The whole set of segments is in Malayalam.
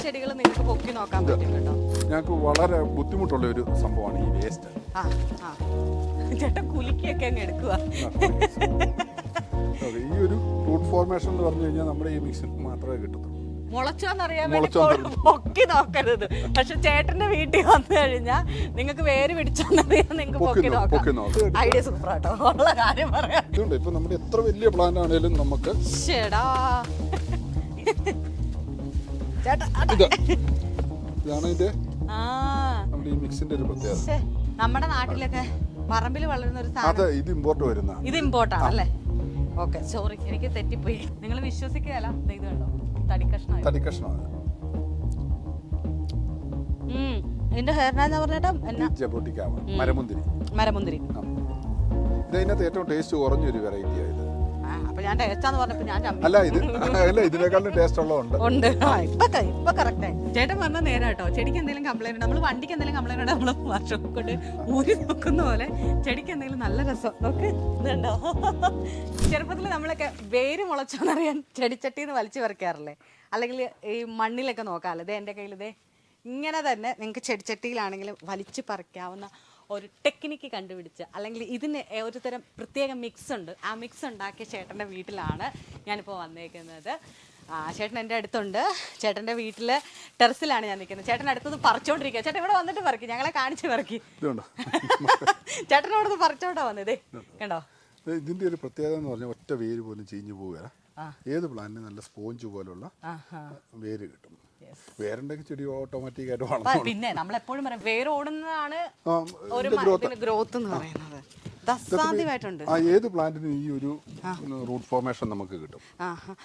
ചെടികൾ നിങ്ങൾക്ക് പൊക്കി നോക്കാൻ പറ്റും കേട്ടോ. ഞങ്ങൾക്ക് വളരെ ബുദ്ധിമുട്ടുള്ള ഒരു സംഭവമാണ് ഈ വേസ്റ്റ്. ചേട്ടൻ കുലുക്കിയൊക്കെ അങ്ങ് എടുക്കുക. ഈ ഒരു റൂട്ട് ഫോർമേഷൻ എന്ന് പറഞ്ഞു കഴിഞ്ഞാൽ നമ്മുടെ ഈ മിക്സിൽ മാത്രമേ കിട്ടത്തുള്ളൂ. മുളച്ചോന്നറിയാൻ വേണ്ടി പൊക്കി നോക്കരുത്. പക്ഷെ ചേട്ടന്റെ വീട്ടിൽ വന്നു കഴിഞ്ഞാൽ നിങ്ങൾക്ക് വേര് പിടിച്ചോന്നറിയാൻ നിങ്ങൾക്ക് പൊക്കി നോക്കാം. ഐഡിയ സൂപ്പർ ആട്ടോ, ഉള്ള കാര്യം പറയാം. ഇപ്പൊ നമ്മുടെ എത്ര വലിയ പ്ലാന്റ് ആണെങ്കിലും നമുക്ക് ഇതാണ് ഇതിന്റെ നമ്മുടെ ഈ മിക്സിന്റെ ഒരു പ്രത്യേകത. നമ്മുടെ നാട്ടിലൊക്കെ പറമ്പിൽ വളരുന്ന ഒരു സാധനം. ഇത് ഇമ്പോർട്ട് വരുന്ന, ഇത് ഇമ്പോർട്ട് ആണല്ലേ? ഓക്കെ, സോറി, എനിക്ക് തെറ്റിപ്പോയി. നിങ്ങൾ വിശ്വസിക്കുകയല്ല, ഇത് കണ്ടോ, തടിക്കഷ്ണമാണ്. ഇതിന്റെ ഹെയർനാന്ന് പറഞ്ഞിട്ട് മരമുന്തിരി. ഇതിനകത്ത് ഏറ്റവും ടേസ്റ്റ് കുറഞ്ഞൊരു വെറൈറ്റി ആയത്. അപ്പൊ ഞാൻ ടേസ്റ്റാന്ന് പറഞ്ഞപ്പോ ഞാൻ അല്ല ഇതിനേക്കാളും ടേസ്റ്റ് ഉള്ളതുണ്ട്. ഇപ്പൊ കറക്റ്റ് ആയി. ചേട്ടൻ പറഞ്ഞ നേരം കേട്ടോ. ചെടിക്ക് എന്തെങ്കിലും കംപ്ലൈന്റ്, നമ്മൾ വണ്ടിക്ക് എന്തെങ്കിലും കംപ്ലൈന്റ് ഉണ്ടെങ്കിൽ നമ്മൾ വർഷം കൊണ്ട് ഊരി നോക്കുന്ന പോലെ ചെടിക്ക് എന്തെങ്കിലും നല്ല രസം നോക്ക്. ഇതുണ്ടോ, ചെറുപ്പത്തിൽ നമ്മളൊക്കെ വേര് മുളച്ചോന്നറിയാൻ ചെടിച്ചട്ടിന്ന് വലിച്ചു പറിക്കാറില്ലേ, അല്ലെങ്കിൽ ഈ മണ്ണിലൊക്കെ നോക്കാമല്ലോ. ഇതേ എൻ്റെ കയ്യിൽ ഇതേ ഇങ്ങനെ തന്നെ നിങ്ങൾക്ക് ചെടിച്ചട്ടിയിലാണെങ്കിലും വലിച്ചു പറിക്കാവുന്ന ഒരു ടെക്നിക്ക് കണ്ടുപിടിച്ച്, അല്ലെങ്കിൽ ഇതിന് ഒരു തരം പ്രത്യേക മിക്സ് ഉണ്ട്. ആ മിക്സ് ഉണ്ടാക്കിയ ചേട്ടൻ്റെ വീട്ടിലാണ് ഞാനിപ്പോൾ വന്നേക്കുന്നത്. ചേട്ടൻ എൻ്റെ അടുത്തുണ്ട്. ചേട്ടൻ്റെ വീട്ടിൽ ടെറസിലാണ് ഞാൻ നിൽക്കുന്നത്. ചേട്ടൻ അടുത്തത് പറിച്ചോണ്ടിരിക്കുക. ചേട്ടൻ ഇവിടെ വന്നിട്ട് പറിക്കും, ഞങ്ങളെ കാണിച്ച് പറിക്കും. ചേട്ടൻ ഇവിടെ നിന്ന് പറിച്ചോണ്ടാ വന്നത്. കണ്ടോ, ഇതിന്റെ ഒരു പ്രത്യേകത എന്ന് പറഞ്ഞാൽ ഒറ്റ വേര് പോലും ചീഞ്ഞു പോവുക. ഏത് പ്ലാന്റിന് നല്ല സ്പോഞ്ച് പോലുള്ള വേര് കിട്ടും. വേരുണ്ടെങ്കിൽ ചെടി ഓട്ടോമാറ്റിക് ആയിട്ട് വളർന്നു. പിന്നെ നമ്മളെപ്പോഴും പറയും വേര് ഓടുന്നതാണ് ഒരു ഗ്രോത്ത് എന്ന് പറയുന്നത്. ഏത് പ്ലാന്റിനും ഈ ഒരു റൂട്ട് ഫോർമേഷൻ നമുക്ക് കിട്ടും.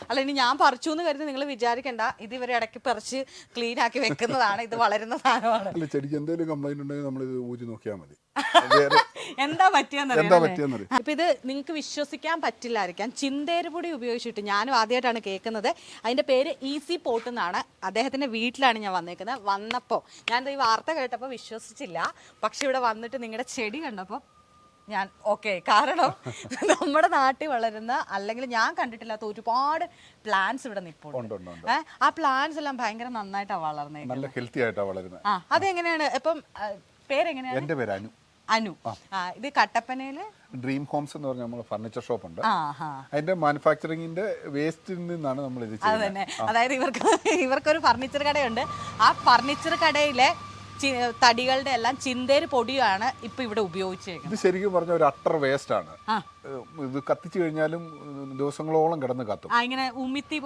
അല്ല, ഇനി ഞാൻ പറിച്ചു എന്ന് കരുതി നിങ്ങൾ വിചാരിക്കണ്ട, ഇത് ഇവരെ ഇടയ്ക്ക് പറിച്ച് ക്ലീൻ ആക്കി വെക്കുന്നതാണ്. ഇത് വളരുന്ന സാധനമാണ്. അല്ല, ചെടിക്ക് എന്തെങ്കിലും കംപ്ലൈന്റ് ഉണ്ടെങ്കിൽ നമ്മൾ ഇത് ഊരി നോക്കിയാൽ മതി. എന്താ പറ്റിയെന്നറിയാം. ഇപ്പൊ ഇത് നിങ്ങൾക്ക് വിശ്വസിക്കാൻ പറ്റില്ലായിരിക്കാം. ചിന്തേരുപൊടി ഉപയോഗിച്ചിട്ട് ഞാനും ആദ്യമായിട്ടാണ് കേൾക്കുന്നത്. അതിന്റെ പേര് ഈസി പോട്ട് എന്നാണ്. അദ്ദേഹത്തിന്റെ വീട്ടിലാണ് ഞാൻ വന്നേക്കുന്നത്. വന്നപ്പോൾ ഞാൻ ഈ വാർത്ത കേട്ടപ്പോൾ വിശ്വസിച്ചില്ല. പക്ഷെ ഇവിടെ വന്നിട്ട് നിങ്ങളുടെ ചെടി കണ്ടപ്പോൾ ഞാൻ ഓക്കെ. കാരണം നമ്മുടെ നാട്ടിൽ വളരുന്ന, അല്ലെങ്കിൽ ഞാൻ കണ്ടിട്ടില്ലാത്ത ഒരുപാട് പ്ലാന്റ്സ് ഇവിടെ നിൽപ്പുണ്ട്. ആ പ്ലാന്റ്സ് എല്ലാം ഭയങ്കര നന്നായിട്ടാണ് വളർന്നത്. അതെങ്ങനെയാണ്? ഇപ്പം പേരെങ്ങനെയാണ്? എന്റെ പേര് അനു. ഇത് കട്ടപ്പനയില് ഡ്രീം ഹോംസ് എന്ന് പറഞ്ഞ നമ്മുടെ ഫർണിച്ചർ ഷോപ്പ് ഉണ്ട്. അതിന്റെ മാനുഫാക്ചറിംഗിന്റെ വേസ്റ്റിൽ നിന്നാണ് നമ്മൾ ഇത് ചെയ്യുന്നത്. അതന്നെ, അതായത് ഇവർക്കൊരു ഫർണിച്ചർ കടയുണ്ട്. ആ ഫർണിച്ചർ കടയിലെ തടികളുടെ എല്ലാം ചിന്തേര് പൊടിയാണ് ഇപ്പൊ ഇവിടെ ഉപയോഗിച്ചേക്കുന്നത്. ഇത് ശരിക്കും പറഞ്ഞ ഒരു അട്ടർ വേസ്റ്റ് ആണ്. ഇത് കത്തിച്ചു കഴിഞ്ഞാലും ദിവസങ്ങളോളം കിടന്ന് കത്തും. ഇങ്ങനെ ഉമിത്തി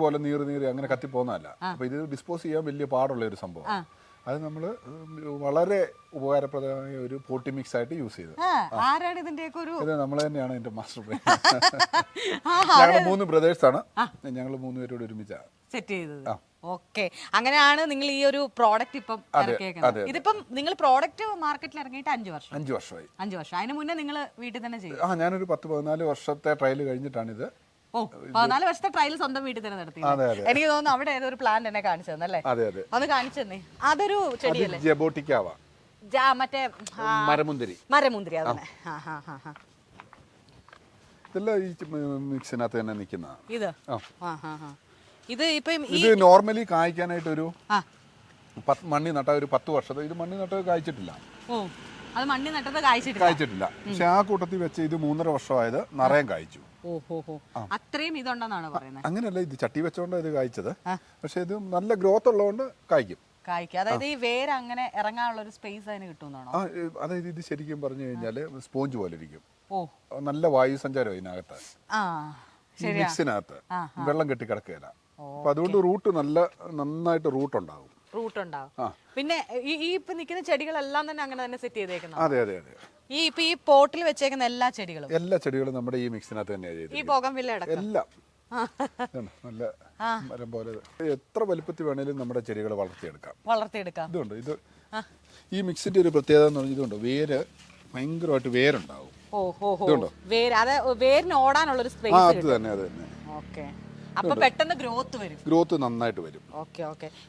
പോലെ നീറി അങ്ങനെ കത്തി പോകുന്നതല്ല. അപ്പൊ ഇത് ഡിസ്പോസ് ചെയ്യാൻ വലിയ പാടുള്ള ഒരു സംഭവം. അത് നമ്മൾ വളരെ ഉപകാരപ്രദമായ ഒരു പോട്ടി മിക്സ് ആയിട്ട് യൂസ് ചെയ്തത്. ഇത് നമ്മൾ തന്നെയാണ് എന്റെ മാസ്റ്റർ ബ്രെയിൻ. ഞങ്ങൾ 3 ബ്രദേഴ്സ് ആണ്. ഞങ്ങൾ 3 പേരോട് ഒരുമിച്ചാണ് സെറ്റ് ചെയ്തത്. ഓക്കെ, അങ്ങനെയാണ് നിങ്ങൾ ഈ ഒരു പ്രോഡക്റ്റ് ഇപ്പം ഇറക്കിയേക്കുന്നത്. ഇതിപ്പം നിങ്ങൾ പ്രോഡക്റ്റ് മാർക്കറ്റിൽ ഇറങ്ങിയിട്ട് 5 വർഷമായി. 5 വർഷം. അതിന് മുന്നേ നിങ്ങൾ വീട്ടിൽ തന്നെ ചെയ്തു? ഞാനൊരു 10-14 വർഷത്തെ ട്രയൽ കഴിഞ്ഞിട്ടാണ് ഇത്. 14 വർഷത്തെ ട്രയൽ സ്വന്തം വീട്ടിൽ തന്നെ നടത്തി. എനിക്ക് തോന്നുന്നു അവിടെ ഏതൊരു പ്ലാന്റ് എന്നെ കാണിച്ചു തന്നല്ലേ? ഒന്ന് കാണിച്ചു തന്നെ. അതൊരു ചെടിയല്ലേ? ജബോട്ടിക്കാവ, മറ്റേ മരമുന്തിരി. അതന്നെ. ഇതെല്ലാം ഈ മിക്സിനകത്ത് തന്നെ നിൽക്കുന്നതാണ്. ഇത് ഇപ്പം ഇത് നോർമലി കായ്ക്കാനായിട്ട് ഒരു മണ്ണി നട്ട ഒരു 10 വർഷത്തെ. ഇത് മണ്ണി നട്ടത് കായ്ച്ചിട്ടില്ല. അത് മണ്ണി നട്ടത് കായ്ച്ചിട്ടില്ല. പക്ഷെ ആ കൂട്ടത്തിൽ വെച്ച് ഇത് 3.5 വർഷമായത് നിറയെ കായ്ച്ചു. അത്രയും ഇതുണ്ടെന്നാണ് പറയുന്നത്. അങ്ങനെയല്ല, ഇത് ചട്ടി വെച്ചോണ്ടാണ് ഇത് കായ്ച്ചത്. പക്ഷെ ഇത് നല്ല ഗ്രോത്ത് ഉള്ളതുകൊണ്ട് കായ്ക്കും. അതായത് ഈ വേര് അങ്ങനെ ഇറങ്ങാനുള്ള ഒരു സ്പേസ് അതിന് കിട്ടുമെന്നാണോ? അതായത് ഇത് ശരിക്കും പറഞ്ഞു കഴിഞ്ഞാല് സ്പോഞ്ച് പോലെ ഇരിക്കും. നല്ല വായു സഞ്ചാരം ഇതിനകത്ത്, മിക്സിനകത്ത് വെള്ളം കെട്ടി കിടക്കുകയില്ല. അപ്പൊ അതുകൊണ്ട് റൂട്ട് നന്നായിട്ട് റൂട്ട് ഉണ്ടാവും. പിന്നെ ഈ ഇപ്പൊ നിൽക്കുന്ന ചെടികളെല്ലാം തന്നെ അങ്ങനെ തന്നെ സെറ്റ് ചെയ്തേക്കുന്നത്? അതെ. ഈ പോട്ടിൽ വെച്ചേക്കുന്ന എല്ലാ ചെടികളും നമ്മുടെ ഈ മിക്സിനകത്ത് തന്നെയാണ് ചെയ്തത്. ഈ ബോഗൺവില്ല എല്ലാം നല്ല മരം പോലെ എത്ര വലുപ്പത്തിൽ വേണേലും നമ്മുടെ ചെടികൾ വളർത്തിയെടുക്കാം. ഇതുണ്ട്, ഇത് ഈ മിക്സിന്റെ ഒരു പ്രത്യേകത എന്ന് പറഞ്ഞാൽ ഇതുണ്ട്, വേര് ഭയങ്കരമായിട്ട് വേരുണ്ടാവും. വേരിന് ഓടാനുള്ള ഒരു സ്പേസ്. അത് തന്നെ. അപ്പൊ പെട്ടെന്ന് ഗ്രോത്ത് നന്നായിട്ട് വരും.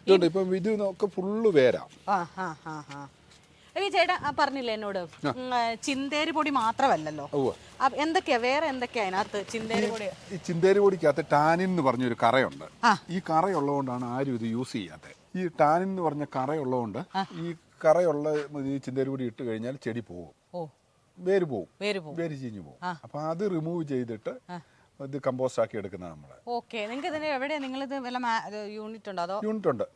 ഇതുണ്ട്, ഇപ്പം ഇതിനൊക്കെ ഫുള്ള് വേരാ. ചേട്ടാ പറഞ്ഞില്ലേ എന്നോട് ചിന്തേരി പൊടി മാത്രമല്ലല്ലോ, വേറെ എന്തൊക്കെയാ അതിനകത്ത്? ഈ ചിന്തേരി പൊടിക്കകത്ത് ടാനിൻ എന്ന് പറഞ്ഞൊരു കറയുണ്ട്. ഈ കറയുള്ളതുകൊണ്ടാണ് ആരും ഇത് യൂസ് ചെയ്യാത്തത്. ഈ ടാനിൻ എന്ന് പറഞ്ഞ കറയുള്ളതുകൊണ്ട് ഈ കറയുള്ള ഈ ചിന്തേരുപൊടി ഇട്ട് കഴിഞ്ഞാൽ ചെടി പോകും, വേര് പോവും, വേര് ചീഞ്ഞു പോകും. അപ്പൊ അത് റിമൂവ് ചെയ്തിട്ട് ഇത് കമ്പോസ്റ്റ് ആക്കി എടുക്കുന്നത് നമ്മള്. ഓക്കെ, നിങ്ങൾക്ക് ഇതിന് എവിടെയാ നിങ്ങളിത് വല്ല യൂണിറ്റ് ഉണ്ടോ? അതോ യൂണിറ്റ് ഉണ്ട്.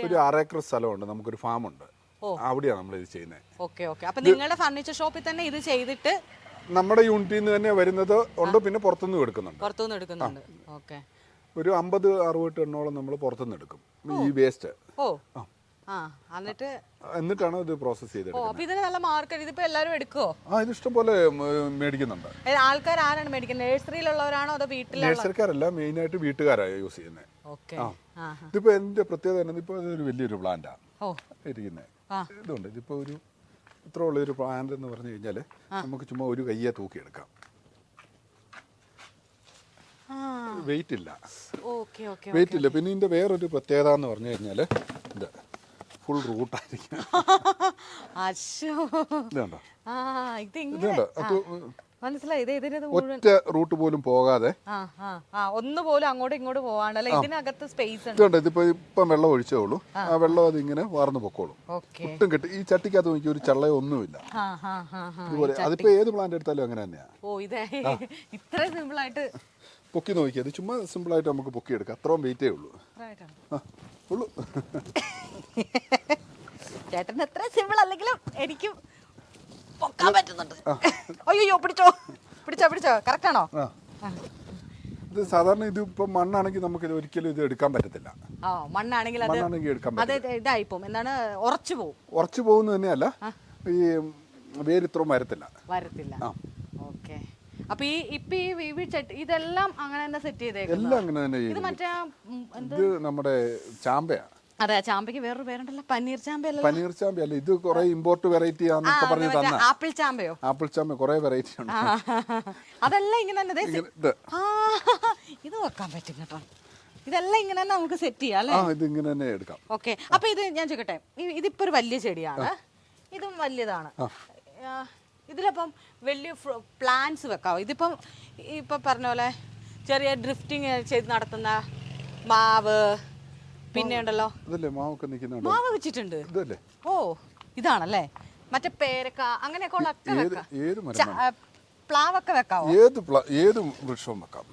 ഒരു 6 ഏക്കർ സ്ഥലമുണ്ട്, നമുക്കൊരു ഫാം ഉണ്ട്, അവിടെയാണ് നമ്മൾ ഇത് ചെയ്യുന്നത്. Okay okay. അപ്പൊ നിങ്ങളുടെ ഫർണിച്ചർ ഷോപ്പിൽ തന്നെ ഇത് ചെയ്തിട്ട് നമ്മുടെ യൂണിറ്റിൽ നിന്ന് തന്നെ വരുന്നത് ഉണ്ട്, പിന്നെ പുറത്തുനിന്ന് എടുക്കുന്നുണ്ട്. പുറത്തുനിന്ന് എടുക്കുന്നുണ്ട്. ഓക്കെ. ഒരു 50-60 ടണ്ണോളം നമ്മൾ പുറത്തുനിന്ന് എടുക്കും ഈ വേസ്റ്റ്. എന്നിട്ടാണ് ഇത് പ്രോസസ് ചെയ്തെടുക്കുന്നത്. അപ്പൊ ഇതിന് നല്ല മാർക്കറ്റ്, ഇതിപ്പോ എല്ലാവരും എടുക്കുവോ? ഇത് ഇഷ്ടം പോലെ മേടിക്കുന്നുണ്ട്. ആൾക്കാർ ആരാണ് മേടിക്കുന്നത്? നഴ്സറിയിലുള്ളവരാണോ അതോ വീട്ടിൽ? നഴ്സറിക്കാരല്ല, മെയിൻ ആയിട്ട് വീട്ടുകാരാണ് യൂസ് ചെയ്യുന്നത്. ഇതിപ്പോ എന്റെ പ്രത്യേകത തന്നെ, ഇപ്പൊ ഇതൊരു വലിയൊരു പ്ലാന്റാ ഇരിക്കുന്നത്. ഇതുണ്ട്, ഇതിപ്പോ ഒരു ഇത്ര ഉള്ളൊരു പ്ലാന്റ് എന്ന് പറഞ്ഞു കഴിഞ്ഞാല് നമുക്ക് ചുമ്മാ ഒരു കയ്യെ തൂക്കിയെടുക്കാം, വെയിറ്റ് ഇല്ല. വെയിറ്റ് ഇല്ല. പിന്നെ ഇതിന്റെ വേറൊരു പ്രത്യേകത എന്ന് പറഞ്ഞു കഴിഞ്ഞാല് ഇത് ഫുൾ റൂട്ടായിരിക്കും. ഒറ്റ റൂട്ട് പോലും പോകാതെ ഒന്നുപോലും അങ്ങോട്ടും ഇങ്ങോട്ടും പോവാണ്ടല്ലേ, ഇതിനകത്ത് സ്പേസ് ഉണ്ട്. ഇതിപ്പോ ഇപ്പം വെള്ളം ഒഴിച്ചോളൂ, ആ വെള്ളം അതിങ്ങനെ വാർന്നു പൊക്കോളും, ഒട്ടും കിട്ടും. ഈ ചട്ടിക്കകത്ത് നോക്കി ഒരു ചള്ളയോ ഒന്നുമില്ല. ഇതുപോലെ അതിപ്പോ ഏത് പ്ലാന്റ് എടുത്താലും അങ്ങനെ തന്നെയാ. ഇത്ര സിമ്പിൾ ആയിട്ട് പൊക്കി നോക്കി, അത് ചുമ്മാ സിമ്പിൾ ആയിട്ട് നമുക്ക് പൊക്കി എടുക്കാം. അത്രയും വെയിറ്റേ ഉള്ളൂ. ചേട്ടൻ എത്ര സിമ്പിൾ അല്ലെങ്കിലും എനിക്ക് പൊക്കാൻ പറ്റുന്നുണ്ട്. അയ്യോ, പിടിച്ചോ പിടിച്ചോ പിടിച്ചോ. കറക്റ്റ് ആണോ? ഇത് സാധാരണ ഇതിപ്പോ മണ്ണാണെങ്കിൽ നമുക്ക് ഇത് ഒരിക്കലും ഇത് എടുക്കാൻ പറ്റത്തില്ല. മണ്ണാണെങ്കിൽ അത് ഇതായിപ്പോ എന്താണ്, ഉറച്ചു പോകും. ഉറച്ചു പോകുന്നത് തന്നെയല്ല, ഈ വേര് ഇത്രയും വരത്തില്ല. ഓക്കെ. അപ്പൊ ഈ ഇതെല്ലാം അങ്ങനെ തന്നെ സെറ്റ് ചെയ്തേക്കുന്നത്? എല്ലാം അങ്ങനെ തന്നെ. ഇത് നമ്മുടെ ചാമ്പയാ. അതെ, ചാമ്പയ്ക്ക് വേറൊരു പേരുണ്ടല്ലോ, പനീർ ചാമ്പയല്ല? പനീർ ചാമ്പയല്ല, ഇത് കുറെ ഇമ്പോർട്ട് വെറൈറ്റി ആണെന്നൊക്കെ പറഞ്ഞു തന്നെ. ആപ്പിൾ ചാമ്പയോ? ആപ്പിൾ ചാമ്പ കുറെ വെറൈറ്റി ഉണ്ട്. അതെല്ലാം ഇങ്ങനെ തന്നെ ഇത് വെക്കാൻ പറ്റും കേട്ടോ. ഇതെല്ലാം ഇങ്ങനെ തന്നെ നമുക്ക് സെറ്റ് ചെയ്യാം അല്ലേ? ഇത് ഇങ്ങനെ തന്നെ എടുക്കാം. ഓക്കെ. അപ്പൊ ഇത് ഞാൻ ചോദിക്കട്ടെ, ഇതിപ്പോ ഒരു വലിയ ചെടിയാണ്, ഇതും വലിയതാണ്. ഇതിലപ്പം വലിയ പ്ലാന്റ്സ് വെക്കാവോ? ഇതിപ്പം ഇപ്പൊ പറഞ്ഞ പോലെ ചെറിയ ഡ്രിഫ്റ്റിങ് ചെയ്ത് നടത്തുന്ന മാവ് പിന്നെ ഉണ്ടല്ലോ, മാവ് വെച്ചിട്ടുണ്ട്. ഓ, ഇതാണല്ലേ? മറ്റേ പേരക്ക അങ്ങനെയൊക്കെ ഉള്ള പ്ലാവൊക്കെ വെക്കാവോ? ഏത് വൃക്ഷവും വെക്കാം.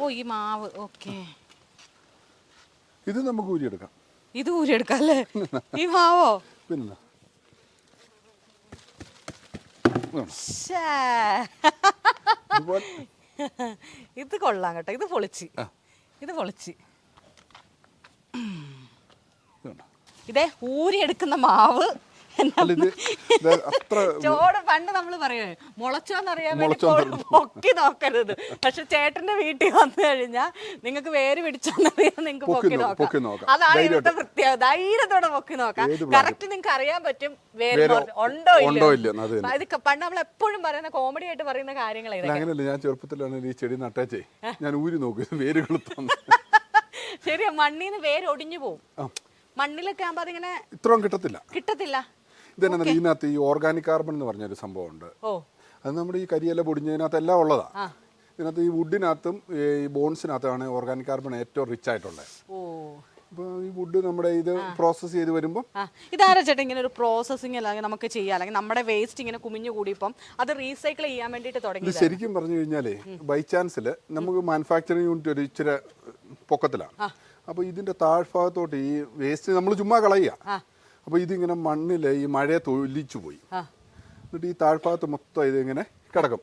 ഓ, ഈ മാവ്. ഓക്കെ. ഇത് നമുക്ക് ഊരിയെടുക്കാം. ഇത് ഊരിയെടുക്കാം അല്ലേ? ഈ മാവോ? പിന്നെ ഇത് കൊള്ളാം കേട്ടോ. ഇത് പൊളിച്ച്, ഇത് പൊളിച്ച്. ഇതേ ഊരിയെടുക്കുന്ന മാവ്. ചോട് പണ്ട് നമ്മള് പറയേ മുളച്ചോന്നറിയാൻ വേണ്ടി പൊക്കി നോക്കരുത്. പക്ഷെ ചേട്ടന്റെ വീട്ടിൽ വന്നു കഴിഞ്ഞാൽ നിങ്ങൾക്ക് വേര് പിടിച്ചോന്നറിയാൻ നിങ്ങൾക്ക് പൊക്കി നോക്കാം. അതാണ് ഇവിടുത്തെ പ്രത്യേകത. ധൈര്യത്തോടെ പൊക്കി നോക്കാം. കറക്റ്റ് നിങ്ങൾക്ക് അറിയാൻ പറ്റും വേര് ഉണ്ടോ ഇല്ലോ. ഇത് പണ്ട് നമ്മൾ എപ്പോഴും പറയുന്ന കോമഡി ആയിട്ട് പറയുന്ന കാര്യങ്ങളെ. ഞാൻ ചെറുപ്പത്തിലാണ് ഈ ചെടി നട്ടേച്ചേ, ഞാൻ ഊരി നോക്കും വേരുകൾ. ശരിയാ, മണ്ണിന്ന് വേര് ഒടിഞ്ഞു പോവും. മണ്ണിലൊക്കെ ആകുമ്പോ അതിങ്ങനെ ഇത്രയും കിട്ടത്തില്ല. ഇതെന്നാ, ഇതിനകത്ത് ഈ ഓർഗാനിക് കാർബൺ എന്ന് പറഞ്ഞൊരു സംഭവം ഉണ്ട്. അത് നമ്മുടെ ഈ കരിയില പൊടിഞ്ഞതിനകത്ത് എല്ലാം ഉള്ളതാ. ഇതിനകത്ത് ഈ വുഡിനകത്തും ഈ ബോൺസിനകത്താണ് ഓർഗാനിക് കാർബൺ ഏറ്റവും റിച്ച് ആയിട്ടുള്ളത്. അപ്പോൾ ഈ വുഡ് നമ്മുടെ ഇത് പ്രോസസ് ചെയ്ത് വരുമ്പോൾ ഇതാരാ ചേട്ടാ ഇങ്ങനെ ഒരു പ്രോസസ്സിങ് അല്ലെങ്കിൽ നമുക്ക് ചെയ്യാം, അല്ലെങ്കിൽ നമ്മുടെ വേസ്റ്റ് ഇങ്ങനെ കുമിഞ്ഞു കൂടിയപ്പം അത് റീസൈക്കിൾ ചെയ്യാൻ വേണ്ടിയിട്ട് തുടങ്ങി? ഇത് ശരിക്കും പറഞ്ഞു കഴിഞ്ഞാലേ ബൈ ചാൻസിൽ നമുക്ക് മാനുഫാക്ചറിങ് യൂണിറ്റ് ഒരു ഇച്ചിരി പൊക്കത്തിലാണ്. അപ്പോൾ ഇതിന്റെ താഴ്ഭാഗത്തോട്ട് ഈ വേസ്റ്റ് നമ്മൾ ചുമ്മാ കളയുക. അപ്പോൾ ഇതിങ്ങനെ മണ്ണിൽ ഈ മഴയെ തൊലിച്ചു പോയി, എന്നിട്ട് ഈ താഴ്ഭാഗത്ത് മൊത്തം ഇതിങ്ങനെ കിടക്കും.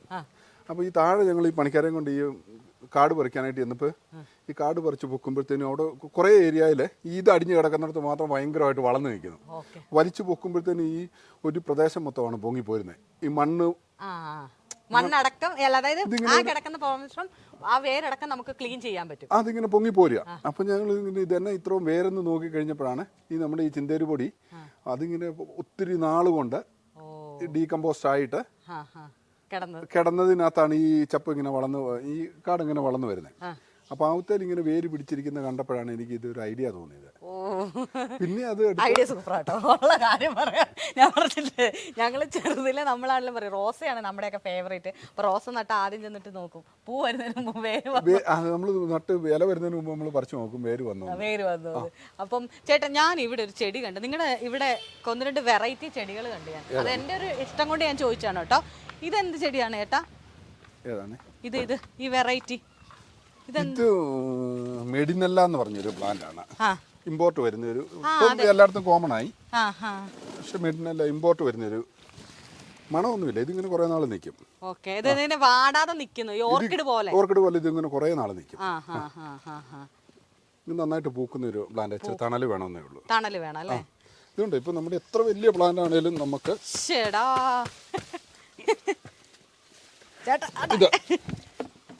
അപ്പോൾ ഈ താഴെ ഞങ്ങൾ ഈ പണിക്കാരെയും കൊണ്ട് ഈ കാട് പറിക്കാനായിട്ട് ചെന്നപ്പോൾ ഈ കാട് പറിച്ച് പൊക്കുമ്പോഴത്തേനും അവിടെ കുറേ ഏരിയയിൽ ഇത് അടിഞ്ഞു കിടക്കുന്നിടത്ത് മാത്രം ഭയങ്കരമായിട്ട് വളർന്നു നിൽക്കുന്നു. വലിച്ചു പൊക്കുമ്പോഴത്തേനും ഈ ഒരു പ്രദേശം മൊത്തമാണ് പൊങ്ങിപ്പോരുന്നത്. ഈ മണ്ണടക്കം, അതായത് ആ കിടക്കുന്ന പോർഷൻ, ആ വേരടക്കം നമുക്ക് ക്ലീൻ ചെയ്യാൻ പറ്റും. അതിങ്ങനെ പൊങ്ങിപ്പോരുക. അപ്പൊ ഞങ്ങൾ ഇതന്നെ ഇത്രയും വേരെന്ന് നോക്കി കഴിഞ്ഞപ്പോഴാണ് ഈ നമ്മുടെ ഈ ചിന്തേരു പൊടി അതിങ്ങനെ ഒത്തിരി നാളുകൊണ്ട് ഡീകമ്പോസ്റ്റ് ആയിട്ട് കിടന്നതിനകത്താണ് ഈ ചപ്പ് ഇങ്ങനെ വളർന്ന്, ഈ കാട് ഇങ്ങനെ വളർന്നു വരുന്നത്. അപ്പോൾ ആവത്തേൽ ഇങ്ങനെ വേര് പിടിച്ചിരിക്കുന്ന കണ്ടപ്പോഴാണ് എനിക്ക് ഇതൊരു ഐഡിയ തോന്നിയത്. പിന്നെ അത് ഐഡിയ സൂപ്പറാട്ടോ. ഉള്ള കാര്യം പറയാം, ഞാൻ പറഞ്ഞില്ലേ ഞങ്ങൾ ചെറുതിലെ നമ്മളാണെങ്കിലും പറയും റോസയാണ് നമ്മുടെയൊക്കെ ഫേവറേറ്റ്. അപ്പോൾ റോസ നട്ട് ആദ്യം ചെന്നിട്ട് നോക്കും, പൂ വരുന്നതിന് മുമ്പ് നമ്മൾ നട്ട് ഇല വരുന്നതിന് മുമ്പ് നമ്മൾ പറിച്ചു നോക്കും വേര് വന്നു. അപ്പം ചേട്ടാ ഞാൻ ഇവിടെ ഒരു ചെടി കണ്ടു, നിങ്ങളുടെ ഇവിടെ 1-2 വെറൈറ്റി ചെടികൾ കണ്ടു ഞാൻ. അത് എൻ്റെ ഒരു ഇഷ്ടം കൊണ്ട് ഞാൻ ചോദിച്ചാണ് കേട്ടോ. ഇതെന്ത് ചെടിയാണ് ചേട്ടാ? ഏതാണ് ഇത് ഈ വെറൈറ്റി? ഇത് മെഡിനെല്ല എന്ന് പറഞ്ഞൊരു പ്ലാന്റ് ആണ്. ഇമ്പോർട്ട് വരുന്നൊരു, എല്ലായിടത്തും കോമൺ ആയി. പക്ഷെ മെഡിനെല്ല ഇമ്പോർട്ട് വരുന്നൊരു, മണമൊന്നുമില്ല. ഇതിങ്ങനെ കുറെ നാൾ നിൽക്കും. വാടാതെ നിൽക്കുന്നു, ഓർക്കിഡ് പോലെ ഇതിങ്ങനെ കുറെ നാൾ നിൽക്കും. ഇത് നന്നായിട്ട് പൂക്കുന്ന ഒരു പ്ലാന്റ്. തണല് വേണമെന്നേ ഉള്ളൂ. തണല് വേണം അല്ലേ? ഇതുണ്ട്. ഇപ്പൊ നമ്മുടെ എത്ര വലിയ പ്ലാന്റ് ആണെങ്കിലും നമുക്ക്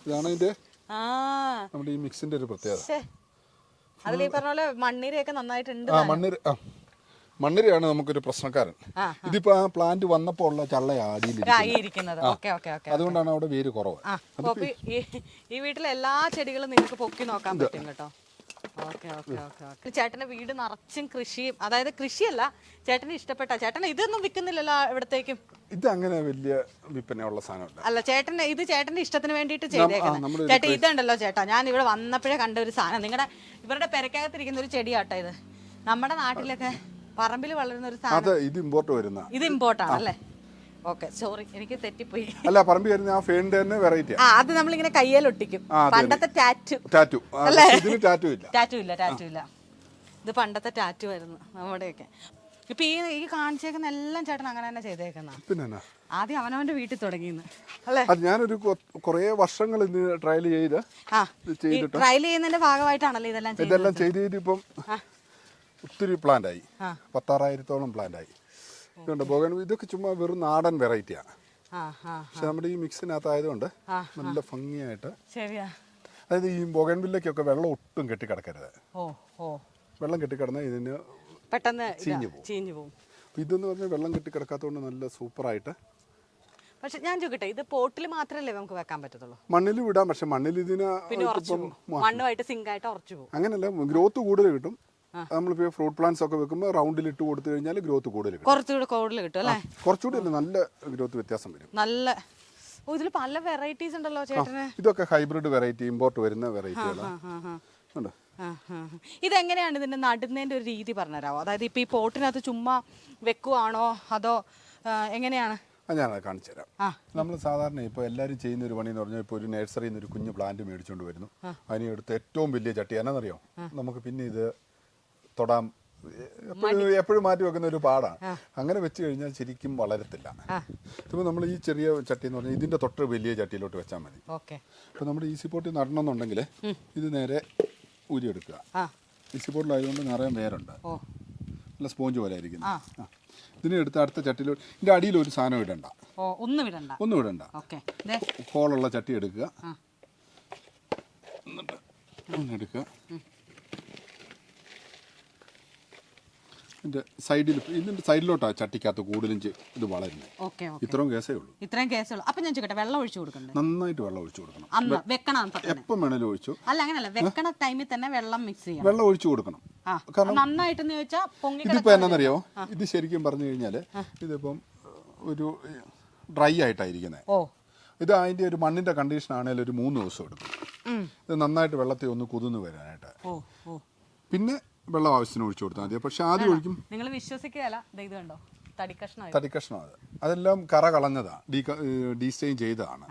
ഇതാണ് ഇതിന്റെ നമ്മുടെ ഈ മിക്സിന്റെ ഒരു പ്രത്യേകത. അതിൽ പറഞ്ഞ പോലെ മണ്ണിരയൊക്കെ നന്നായിട്ടുണ്ട്. മണ്ണിരയാണ് നമുക്കൊരു പ്രശ്നക്കാരൻ. ഇതിപ്പോ ആ പ്ലാന്റ് വന്നപ്പോ ഉള്ള ചള്ളയാടിയിരിക്കുന്നത്, അതുകൊണ്ടാണ് അവിടെ വേര് കുറവ്. ഈ വീട്ടിലെ എല്ലാ ചെടികളും നിങ്ങൾക്ക് പൊക്കി നോക്കാൻ പറ്റും കേട്ടോ. ചേട്ടന്റെ വീട് നിറച്ചും കൃഷിയും, അതായത് കൃഷിയല്ല, ചേട്ടന് ഇഷ്ടപ്പെട്ട, ചേട്ടൻ ഇതൊന്നും വിൽക്കുന്നില്ലല്ലോ ഇവിടത്തേക്കും? ഇത് അങ്ങനെ വലിയ വിൽപ്പനയുള്ള സാധനമല്ല. അല്ല, ഇത് ചേട്ടന്റെ ഇഷ്ടത്തിന് വേണ്ടിയിട്ട് ചെയ്തേക്കുന്നത്. ചേട്ടാ ഇതുണ്ടല്ലോ ചേട്ടാ, ഞാൻ ഇവിടെ വന്നപ്പോഴേ കണ്ട ഒരു സാധനം, ഇവരുടെ പെരക്കകത്തിരിക്കുന്ന ഒരു ചെടിയാട്ടോ ഇത്. നമ്മുടെ നാട്ടിലൊക്കെ പറമ്പിൽ വളരുന്ന ഒരു സാധനം. ഇത് ഇമ്പോർട്ടാണ് അല്ലേ? ഓക്കെ, സോറി, എനിക്ക് തെറ്റിപ്പോയി. അല്ല, പറമ്പി വരുന്ന ആ ഫേണിന്റെ തന്നെ വെറൈറ്റി. അത് നമ്മളിങ്ങനെ കയ്യിലൊട്ടിക്കും, പണ്ടത്തെ ടാറ്റു ഇല്ല. ഇത് പണ്ടത്തെ ടാറ്റു ആയിരുന്നു നമ്മുടെയൊക്കെ. ഇപ്പൊ ഈ കാണിച്ചേക്കുന്ന എല്ലാം ചേട്ടൻ അങ്ങനെ തന്നെ ചെയ്തേക്കുന്ന. ആദ്യം അവനവന്റെ വീട്ടിൽ തുടങ്ങിയെന്ന് അല്ലേ? ഞാനൊരു കുറെ വർഷങ്ങൾ ട്രയൽ ട്രയൽ ചെയ്യുന്നതിന്റെ ഭാഗമായിട്ടാണല്ലോ ഇതെല്ലാം ചെയ്ത് ഇപ്പം ഒത്തിരി പ്ലാന്റ് ആയി. 16,000-ഓളം പ്ലാന്റ് ആയി. ഇതുണ്ട് ബോഗൺവില്ല. ഇതൊക്കെ ചുമ്മാ വെറും നാടൻ വെറൈറ്റിയാണ്. പക്ഷെ നമ്മുടെ ഈ മിക്സിനകത്തായതുകൊണ്ട് നല്ല ഭംഗിയായിട്ട്. അതായത് ഈ ബോഗൺവില്ലയ്ക്കൊക്കെ വെള്ളം ഒട്ടും കെട്ടിക്കിടക്കരുത്. വെള്ളം കെട്ടിക്കിടന്നാൽ ഇതിന് പെട്ടെന്ന് ചീഞ്ഞു പോകും. ഇതെന്ന് പറഞ്ഞാൽ വെള്ളം കെട്ടിക്കിടക്കാത്തതുകൊണ്ട് നല്ല സൂപ്പറായിട്ട്. പക്ഷെ ഞാൻ ചോദിക്കട്ടെ, ഇത് പോട്ടിൽ മാത്രമല്ലേ നമുക്ക് വെക്കാൻ പറ്റത്തുള്ളൂ? മണ്ണിൽ വിടാം, പക്ഷെ മണ്ണിൽ ഇതിന് മണ്ണുമായിട്ട് സിങ്കായിട്ട് ഉറച്ചു പോകും. അങ്ങനെയല്ല, ഗ്രോത്ത് കൂടുതൽ കിട്ടും. നമ്മളിപ്പോ ഫ്രൂട്ട് പ്ലാന്റ്സ് ഒക്കെ വെക്കുമ്പോൾ റൗണ്ടിൽ ഇട്ട് കൊടുത്തു കഴിഞ്ഞാൽ ഗ്രോത്ത് കൂടുതൽ കിട്ടും. കുറച്ചുകൂടി നല്ല ഗ്രോത്ത് വ്യത്യാസം വരും. നല്ല ഇതിൽ പല വെറൈറ്റീസ് ഉണ്ടല്ലോ ചേട്ടന്. ഇതൊക്കെ ഹൈബ്രിഡ് വെറൈറ്റി, ഇമ്പോർട്ട് വരുന്ന വെറൈറ്റികളാണ്. ഇതെങ്ങനെയാണ് ഇതിന്റെ നടുന്നതിന്റെ ഒരു രീതി പറഞ്ഞുതരാമോ? അതായത് ഇപ്പൊ ഈ പോട്ടിനകത്ത് ചുമ്മാ വെക്കുവാണോ അതോ എങ്ങനെയാണ്? ഞാനത് കാണിച്ചു തരാം. നമ്മൾ സാധാരണ ഇപ്പോൾ എല്ലാവരും ചെയ്യുന്ന ഒരു പണി എന്ന് പറഞ്ഞാൽ, ഇപ്പോൾ ഒരു നഴ്സറിയിൽ നിന്ന് ഒരു കുഞ്ഞു പ്ലാന്റ് മേടിച്ചുകൊണ്ട് വരുന്നു. അതിനെടുത്ത് ഏറ്റവും വലിയ ചട്ടി എന്നാന്നറിയോ, നമുക്ക് പിന്നെ ഇത് തൊടാൻ എപ്പോഴും മാറ്റി വെക്കുന്ന ഒരു പാടാണ്. അങ്ങനെ വെച്ച് കഴിഞ്ഞാൽ ശരിക്കും വളരത്തില്ല. ഇപ്പോൾ നമ്മൾ ഈ ചെറിയ ചട്ടി എന്ന് പറഞ്ഞാൽ ഇതിന്റെ തൊട്ട് വലിയ ചട്ടിയിലോട്ട് വെച്ചാൽ മതി. അപ്പോൾ നമ്മുടെ ഈസി പോട്ടിൽ നടണമെന്നുണ്ടെങ്കിൽ ഇത് നേരെ ഊരിയെടുക്കുക. ഈസി പോട്ടിലായതുകൊണ്ട് നിറയെ വേരുണ്ട്, നല്ല സ്പോഞ്ച് പോലെ ആയിരിക്കുന്നു. ഇതിനെ എടുത്ത് അടുത്ത ചട്ടിയിലോട്ട്, ഇതിന്റെ അടിയിൽ ഒരു സാധനം ഇടണ്ട, ഒന്നും ഇടണ്ട. ഹോളുള്ള ചട്ടി എടുക്കുക, എന്നിട്ട് എടുക്കുക. ഇതിന്റെ സൈഡിലോട്ടാണ് ചട്ടിക്കകത്ത് കൂടുതലും ഇത് വളരുന്നത്. ഇത്രയും കേസേ ഉള്ളൂ. അപ്പൊ ഞാൻ ചോദിക്കട്ടെ, വെള്ളം ഒഴിച്ചു കൊടുക്കണം? നന്നായിട്ട് വെള്ളം ഒഴിച്ചു കൊടുക്കണം. എപ്പം വേണേലും ഒഴിച്ചു. അല്ല, അങ്ങനല്ല, വെക്കണ ടൈമിൽ തന്നെ വെള്ളം മിക്സ് ചെയ്യണം. വെള്ളം ഒഴിച്ചു കൊടുക്കണം. കാരണം നന്നായിട്ട് ഇതിപ്പോ എന്നാന്നറിയോ, ഇത് ശരിക്കും പറഞ്ഞു കഴിഞ്ഞാല് ഇതിപ്പം ഒരു ഡ്രൈ ആയിട്ടായിരിക്കുന്നത്. ഇത് അതിന്റെ ഒരു മണ്ണിന്റെ കണ്ടീഷൻ ആണെങ്കിൽ ഒരു 3 ദിവസം എടുക്കും. ഇത് നന്നായിട്ട് വെള്ളത്തിൽ ഒന്ന് കുതിർന്ന് വരാനായിട്ട്. പിന്നെ വെള്ളം ആവശ്യത്തിന് ഒഴിച്ചു കൊടുത്താൽ മതി. പക്ഷെ ആദ്യം ഒഴിക്കും. നിങ്ങൾ വിശ്വസിക്കുകയല്ല, ഇത് കണ്ടോ, തടി കഷ്ണം. അതെല്ലാം കറ കളഞ്ഞതാണ്, ഡീസ്റ്റെയിൻ ചെയ്തതാണ്.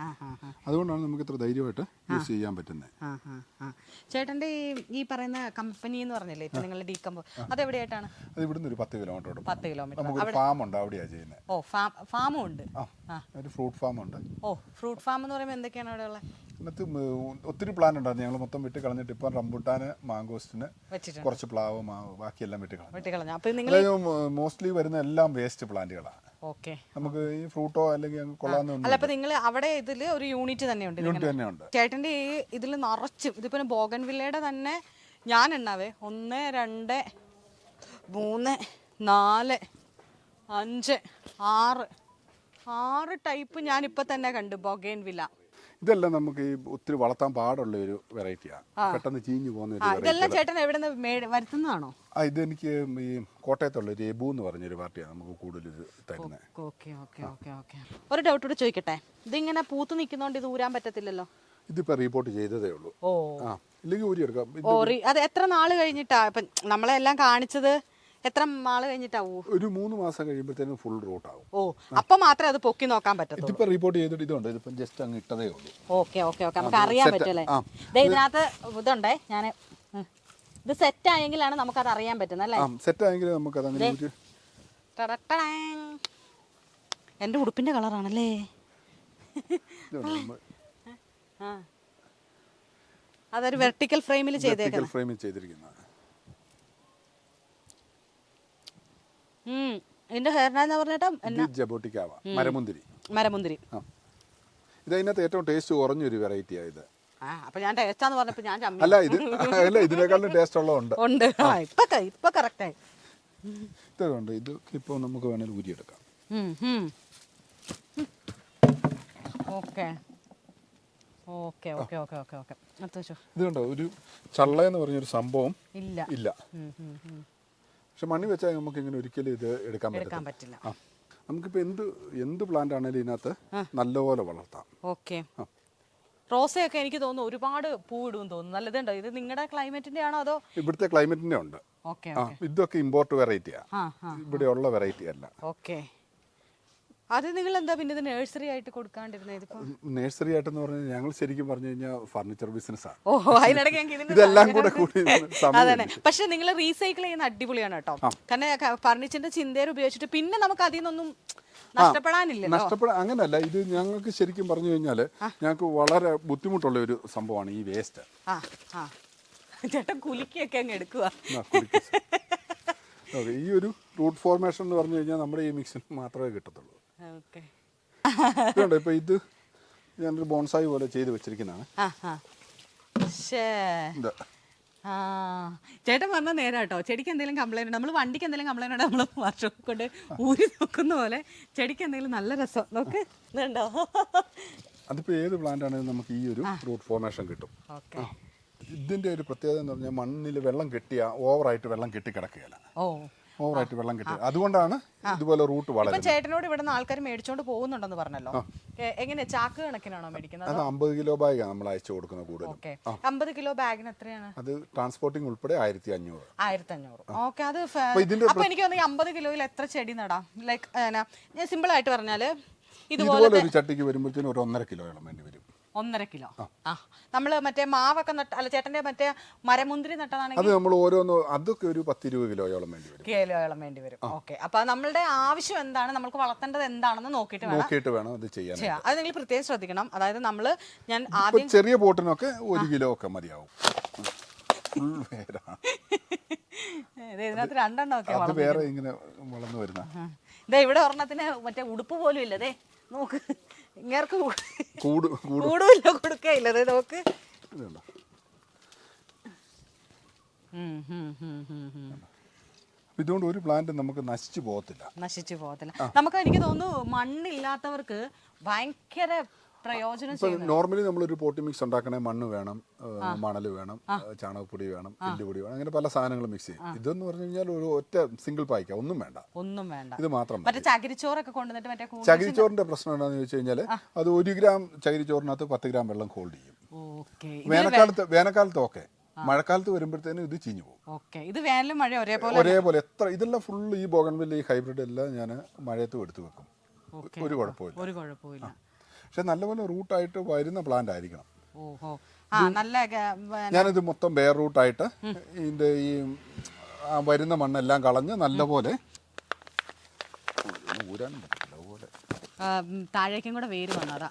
അതുകൊണ്ടാണ് നമുക്ക് ഇത്ര ധൈര്യമായിട്ട് യൂസ് ചെയ്യാൻ പറ്റുന്നത്. ചേട്ടന്റെ ഈ പറയുന്ന കമ്പനി എന്ന് പറഞ്ഞില്ലേ ഇപ്പൊ നിങ്ങൾ ഡീകമ്പോ, അതെവിടെയായിട്ടാണ്? അത് ഇവിടുന്ന് ഒരു 10 കിലോമീറ്റർ. 10 കിലോമീറ്റർ. നമുക്ക് ഫാം ഉണ്ട്, അവിടെയാ ചെയ്യുന്നത്. ഫാമും ഉണ്ട്. ഒരു ഫ്രൂട്ട് ഫാം ഉണ്ട്. ഫ്രൂട്ട് ഫാം എന്ന് പറയുമ്പോൾ എന്തൊക്കെയാണ് അവിടെ ഉള്ളത്? ഇതിനകത്ത് ഒത്തിരി പ്ലാന്റ് ഉണ്ടായിരുന്നു. ഞങ്ങൾ മൊത്തം വെട്ടി കളഞ്ഞിട്ട് ഇപ്പം റംബുട്ടാന്, മാങ്കോസ്റ്റിന്, കുറച്ച് പ്ലാവ്, ബാക്കിയെല്ലാം വെട്ടി കളഞ്ഞു. മോസ്റ്റ്ലി വരുന്ന എല്ലാം വേസ്റ്റ് പ്ലാന്റുകളാണ്. നമുക്ക് ഈ ഫ്രൂട്ടോ അല്ലെങ്കിൽ കൊള്ളാവുന്ന. നിങ്ങൾ അവിടെ ഇതില് ഒരു യൂണിറ്റ് തന്നെയുണ്ട്. ചേട്ടന്റെ ഈ ഇതിൽ നിറച്ചും ഇതിപ്പോ ബോഗൺവില്ലയുടെ തന്നെ ഞാൻ എണ്ണാവേ 1 2 3 4 5 6 ടൈപ്പ് ഞാൻ ഇപ്പൊ തന്നെ കണ്ടു ബോഗൺവില്ല. ഇതെല്ലാം നമുക്ക് ഈ ഒത്തിരി വളർത്താൻ പാടുള്ള ഒരു വെറൈറ്റിയാണ്, പെട്ടെന്ന് ചീഞ്ഞു പോകുന്ന ഒരു ഇതെല്ലാം ചേട്ടൻ എവിടെ നിന്ന് വരുത്തുന്നതാണോ? ഇതെനിക്ക് ഈ കോട്ടയത്തുള്ള ഒരു എബു എന്ന് പറഞ്ഞൊരു പാർട്ടിയാണ് നമുക്ക് കൂടുതൽ ഇത് തരുന്നത്. ഒരു ഡൗട്ട് കൂടെ ചോദിക്കട്ടെ, ഇതിങ്ങനെ പൂത്ത് നിൽക്കുന്നോണ്ട് ഇത് ഊരാൻ പറ്റത്തില്ലല്ലോ? ഇതിപ്പോ റിപ്പോർട്ട് ചെയ്തതേ ഉള്ളൂ. ഇല്ലെങ്കിൽ ഊരി എടുക്കാം. അത് എത്ര നാള് കഴിഞ്ഞിട്ടാ ഇപ്പൊ നമ്മളെല്ലാം കാണിച്ചത്? എത്ര നാള് കഴിഞ്ഞിട്ടാവൂ? ഒരു 3 മാസം കഴിയുമ്പോഴത്തേനും ഫുൾ റൂട്ട് ആവും. അപ്പൊ മാത്രമേ അത് പൊക്കി നോക്കാൻ പറ്റത്തുള്ളൂ. ഇതിപ്പോ റിപ്പോർട്ട് ചെയ്തിട്ട് ഇതുണ്ട്, ഇതിപ്പോ ജസ്റ്റ് അങ്ങ് ഇട്ടതേ ഉള്ളൂ. ഓക്കെ നമുക്ക് അറിയാൻ പറ്റല്ലേ? ഇതിനകത്ത് ഇതുണ്ടേ, ഞാൻ ഇത് സെറ്റ് ആയെങ്കിലാണ് നമുക്കത് അറിയാൻ പറ്റുന്നത് അല്ലേ? സെറ്റ് ആയെങ്കിൽ നമുക്കത് അങ്ങനെ എന്റെ ഉടുപ്പിന്റെ കളറാണല്ലേ? അതൊരു വെർട്ടിക്കൽ ഫ്രെയിമിൽ ചെയ്തിരിക്കുന്നത്. ഇതിന്റെ ഹെയർനാന്ന് പറഞ്ഞിട്ടാ മരമുന്തിരി. ഇത് അതിനകത്ത് ഏറ്റവും ടേസ്റ്റ് കുറഞ്ഞൊരു വെറൈറ്റിയാണ് ഇത്. അപ്പൊ ഞാൻ ടേസ്റ്റാന്ന് പറഞ്ഞപ്പോ ഞാൻ അല്ല ഇതിനേക്കാളും ടേസ്റ്റ് ഉള്ളതുണ്ട്. ഇപ്പൊ കറക്റ്റ് ആയി. ഇതുണ്ട്, ഇത് ഇപ്പൊ നമുക്ക് വേണമെങ്കിൽ ഊരിയെടുക്കാം. ഇത് കണ്ടോ, ഒരു ചള്ള എന്ന് പറഞ്ഞൊരു സംഭവം ഇല്ല. പക്ഷെ മണ്ണി വെച്ചാൽ നമുക്ക് ഇങ്ങനെ ഒരിക്കലും ഇത് എടുക്കാൻ പറ്റില്ല. നമുക്കിപ്പോ എന്ത് പ്ലാന്റ് ആണെങ്കിലും ഇതിനകത്ത് നല്ലപോലെ വളർത്താം. റോസയൊക്കെ എനിക്ക് തോന്നുന്നു ഒരുപാട് പൂവിടും തോന്നുന്നു. നല്ലതുണ്ടോ? ഇത് നിങ്ങളുടെ ക്ലൈമറ്റിന്റെ ആണോ അതോ? ഇവിടുത്തെ ക്ലൈമറ്റിന്റെ ഉണ്ട്. ഇതൊക്കെ ഇമ്പോർട്ട് വെറൈറ്റിയാ, ഇവിടെ ഉള്ള വെറൈറ്റി അല്ല. അത് നിങ്ങൾ എന്താ പിന്നെ ഇത് നഴ്സറി ആയിട്ട് കൊടുക്കാണ്ടിരുന്നത്? നഴ്സറി ആയിട്ടെന്ന് പറഞ്ഞാൽ ഞങ്ങൾ ശരിക്കും പറഞ്ഞു കഴിഞ്ഞാൽ ഫർണിച്ചർ ബിസിനസ്സാണ്. ഇതെല്ലാം കൂടെ പക്ഷെ നിങ്ങൾ റീസൈക്കിൾ ചെയ്യുന്ന അടിപൊളിയാണ് കേട്ടോ. കാരണം ഫർണിച്ചറിന്റെ ചിന്തയിൽ ഉപയോഗിച്ചിട്ട് പിന്നെ നമുക്ക് അതിൽ നിന്നൊന്നും അങ്ങനല്ല, ഇത് ഞങ്ങൾക്ക് ശരിക്കും പറഞ്ഞു കഴിഞ്ഞാല് ഞങ്ങൾക്ക് വളരെ ബുദ്ധിമുട്ടുള്ള ഒരു സംഭവമാണ് ഈ വേസ്റ്റ്. ചേട്ടൻ കുലുക്കിയൊക്കെ അങ്ങ് എടുക്കുക. ഈ ഒരു റൂട്ട് ഫോർമേഷൻ എന്ന് പറഞ്ഞു കഴിഞ്ഞാൽ നമ്മുടെ ഈ മിക്സിന് മാത്രമേ കിട്ടത്തുള്ളൂ. ഇപ്പൊ ഇത് ഞാനൊരു ബോൺസായി പോലെ ചെയ്ത് വെച്ചിരിക്കുന്നതാണ്. ചേട്ടൻ പറഞ്ഞ നേരാട്ടോ. ചെടിക്ക് എന്തെങ്കിലും കംപ്ലൈന്റ്, നമ്മൾ വണ്ടിക്ക് എന്തെങ്കിലും കംപ്ലൈന്റ് ഉണ്ടോ നമ്മൾ വർഷം കൊണ്ട് ഊരി നോക്കുന്ന പോലെ ചെടിക്ക് എന്തെങ്കിലും നല്ല രസം നോക്ക്. ഇതുണ്ടോ? അതിപ്പോ ഏത് പ്ലാന്റ് ആണെങ്കിലും നമുക്ക് ഈ ഒരു റൂട്ട് ഫോർമേഷൻ കിട്ടും. ഇതിന്റെ ഒരു പ്രത്യേകത എന്ന് പറഞ്ഞാൽ മണ്ണിൽ വെള്ളം കെട്ടിയ ഓവറായിട്ട് വെള്ളം കെട്ടിക്കിടക്കുകയല്ല. ഓവറായിട്ട് വെള്ളം കിട്ടുക, അതുകൊണ്ടാണ് ഇതുപോലെ റൂട്ട് വളരുന്നത്. ചേട്ടനോട് ഇവിടെ നിന്ന് ആൾക്കാർ മേടിച്ചോണ്ട് പോകുന്നുണ്ടെന്ന് പറഞ്ഞല്ലോ, എങ്ങനെ ചാക്ക് കണക്കിനാണോ മേടിക്കുന്നത്? അത് 50 കിലോ ബാഗാണ് നമ്മൾ അയച്ചു കൊടുക്കുന്നത് കൂടുതലും. 50 കിലോ ബാഗിന് എത്രയാണ്? അത് ട്രാൻസ്പോർട്ടിംഗ് ഉൾപ്പെടെ 1500. 1500. ഓക്കെ. അത് അപ്പൊ എനിക്ക് തോന്നുന്നു 50 കിലോയിൽ എത്ര ചെടി നടാം? ലൈക്ക് ഞാൻ സിമ്പിൾ ആയിട്ട് പറഞ്ഞാല് ഇതുപോലെ ഒരു ചട്ടിക്ക് വരുമ്പോഴത്തേനും ഒരു 1.5 കിലോയോളം വേണ്ടി വരും. 1.5 കിലോ. നമ്മള് മറ്റേ മാവൊക്കെ അല്ല ചേട്ടന്റെ മറ്റേ മരമുന്തിരി നട്ടതാണെങ്കിൽ അത് നമ്മൾ ഓരോന്ന് അതൊക്കെ ഒരു 10-20 കിലോയോളം വേണ്ടി വരും. ഓക്കെ. അപ്പൊ നമ്മളുടെ ആവശ്യം എന്താണ്, നമുക്ക് വളർത്തേണ്ടത് എന്താണെന്ന് നോക്കിയിട്ട് വേണം അത് ചെയ്യാൻ. അത് നിങ്ങൾ പ്രത്യേകം ശ്രദ്ധിക്കണം. അതായത് ഞാൻ ആദ്യം ചെറിയ പോട്ടിനൊക്കെ 1 കിലോ ഒക്കെ മതിയാവും. ഇതിനകത്ത് 2 എണ്ണം ഒക്കെ വേറെ ഇങ്ങനെ വളർന്നു വരുന്ന. ഇവിടെ ഒരെണ്ണത്തിന് മറ്റേ ഉടുപ്പ് പോലും ഇല്ലതേ നോക്ക്. ഇങ്ങേർക്ക് കൂടുമില്ല, കൊടുക്കയില്ല. നോക്ക്. ഇതുകൊണ്ട് ഒരു പ്ലാന്റ് നമുക്ക് നശിച്ചു പോകത്തില്ല. നമുക്ക് എനിക്ക് തോന്നുന്നു മണ്ണില്ലാത്തവർക്ക് ഭയങ്കര പ്രയോജനം. നോർമലി നമ്മളൊരു പോട്ടി മിക്സ് ഉണ്ടാക്കണേ മണ്ണ് വേണം, മണൽ വേണം, ചാണകപ്പൊടി വേണം, എല്ലുപൊടി വേണം, അങ്ങനെ പല സാധനങ്ങൾ മിക്സ് ചെയ്യും. ഇതെന്ന് പറഞ്ഞു കഴിഞ്ഞാൽ ഒരു ഒറ്റ സിംഗിൾ പായ്ക്ക, ഒന്നും വേണ്ട. ഇത് മാത്രം. ചകിരിച്ചോറിന്റെ പ്രശ്നം എന്താണെന്ന് ചോദിച്ചു കഴിഞ്ഞാൽ അത് 1 ഗ്രാം ചകിരിച്ചോറിനകത്ത് 10 ഗ്രാം വെള്ളം ഹോൾഡ് ചെയ്യും. വേനൽക്കാലത്ത് ഓക്കെ, മഴക്കാലത്ത് വരുമ്പോഴത്തേനും ഇത് ചീഞ്ഞു പോകും. ഇത് വേനലും മഴ ഒരേപോലെ എത്ര ഇതെല്ലാം ഫുള്ള് ഈ ബോഗൺവില്ല ഈ ഹൈബ്രിഡ് എല്ലാം ഞാൻ മഴയത്തും എടുത്തു വെക്കും. ഒരു കുഴപ്പമില്ല. പക്ഷെ നല്ലപോലെ റൂട്ടായിട്ട് വരുന്ന പ്ലാന്റ് ആയിരിക്കണം. ഞാനിത് മൊത്തം ബെയർ റൂട്ടായിട്ട് ഇതിന്റെ ഈ വരുന്ന മണ്ണെല്ലാം കളഞ്ഞ് നല്ലപോലെ ഊരാനും പറ്റില്ല, അതുപോലെ താഴേക്കും കൂടെ വേര് വന്നതാ.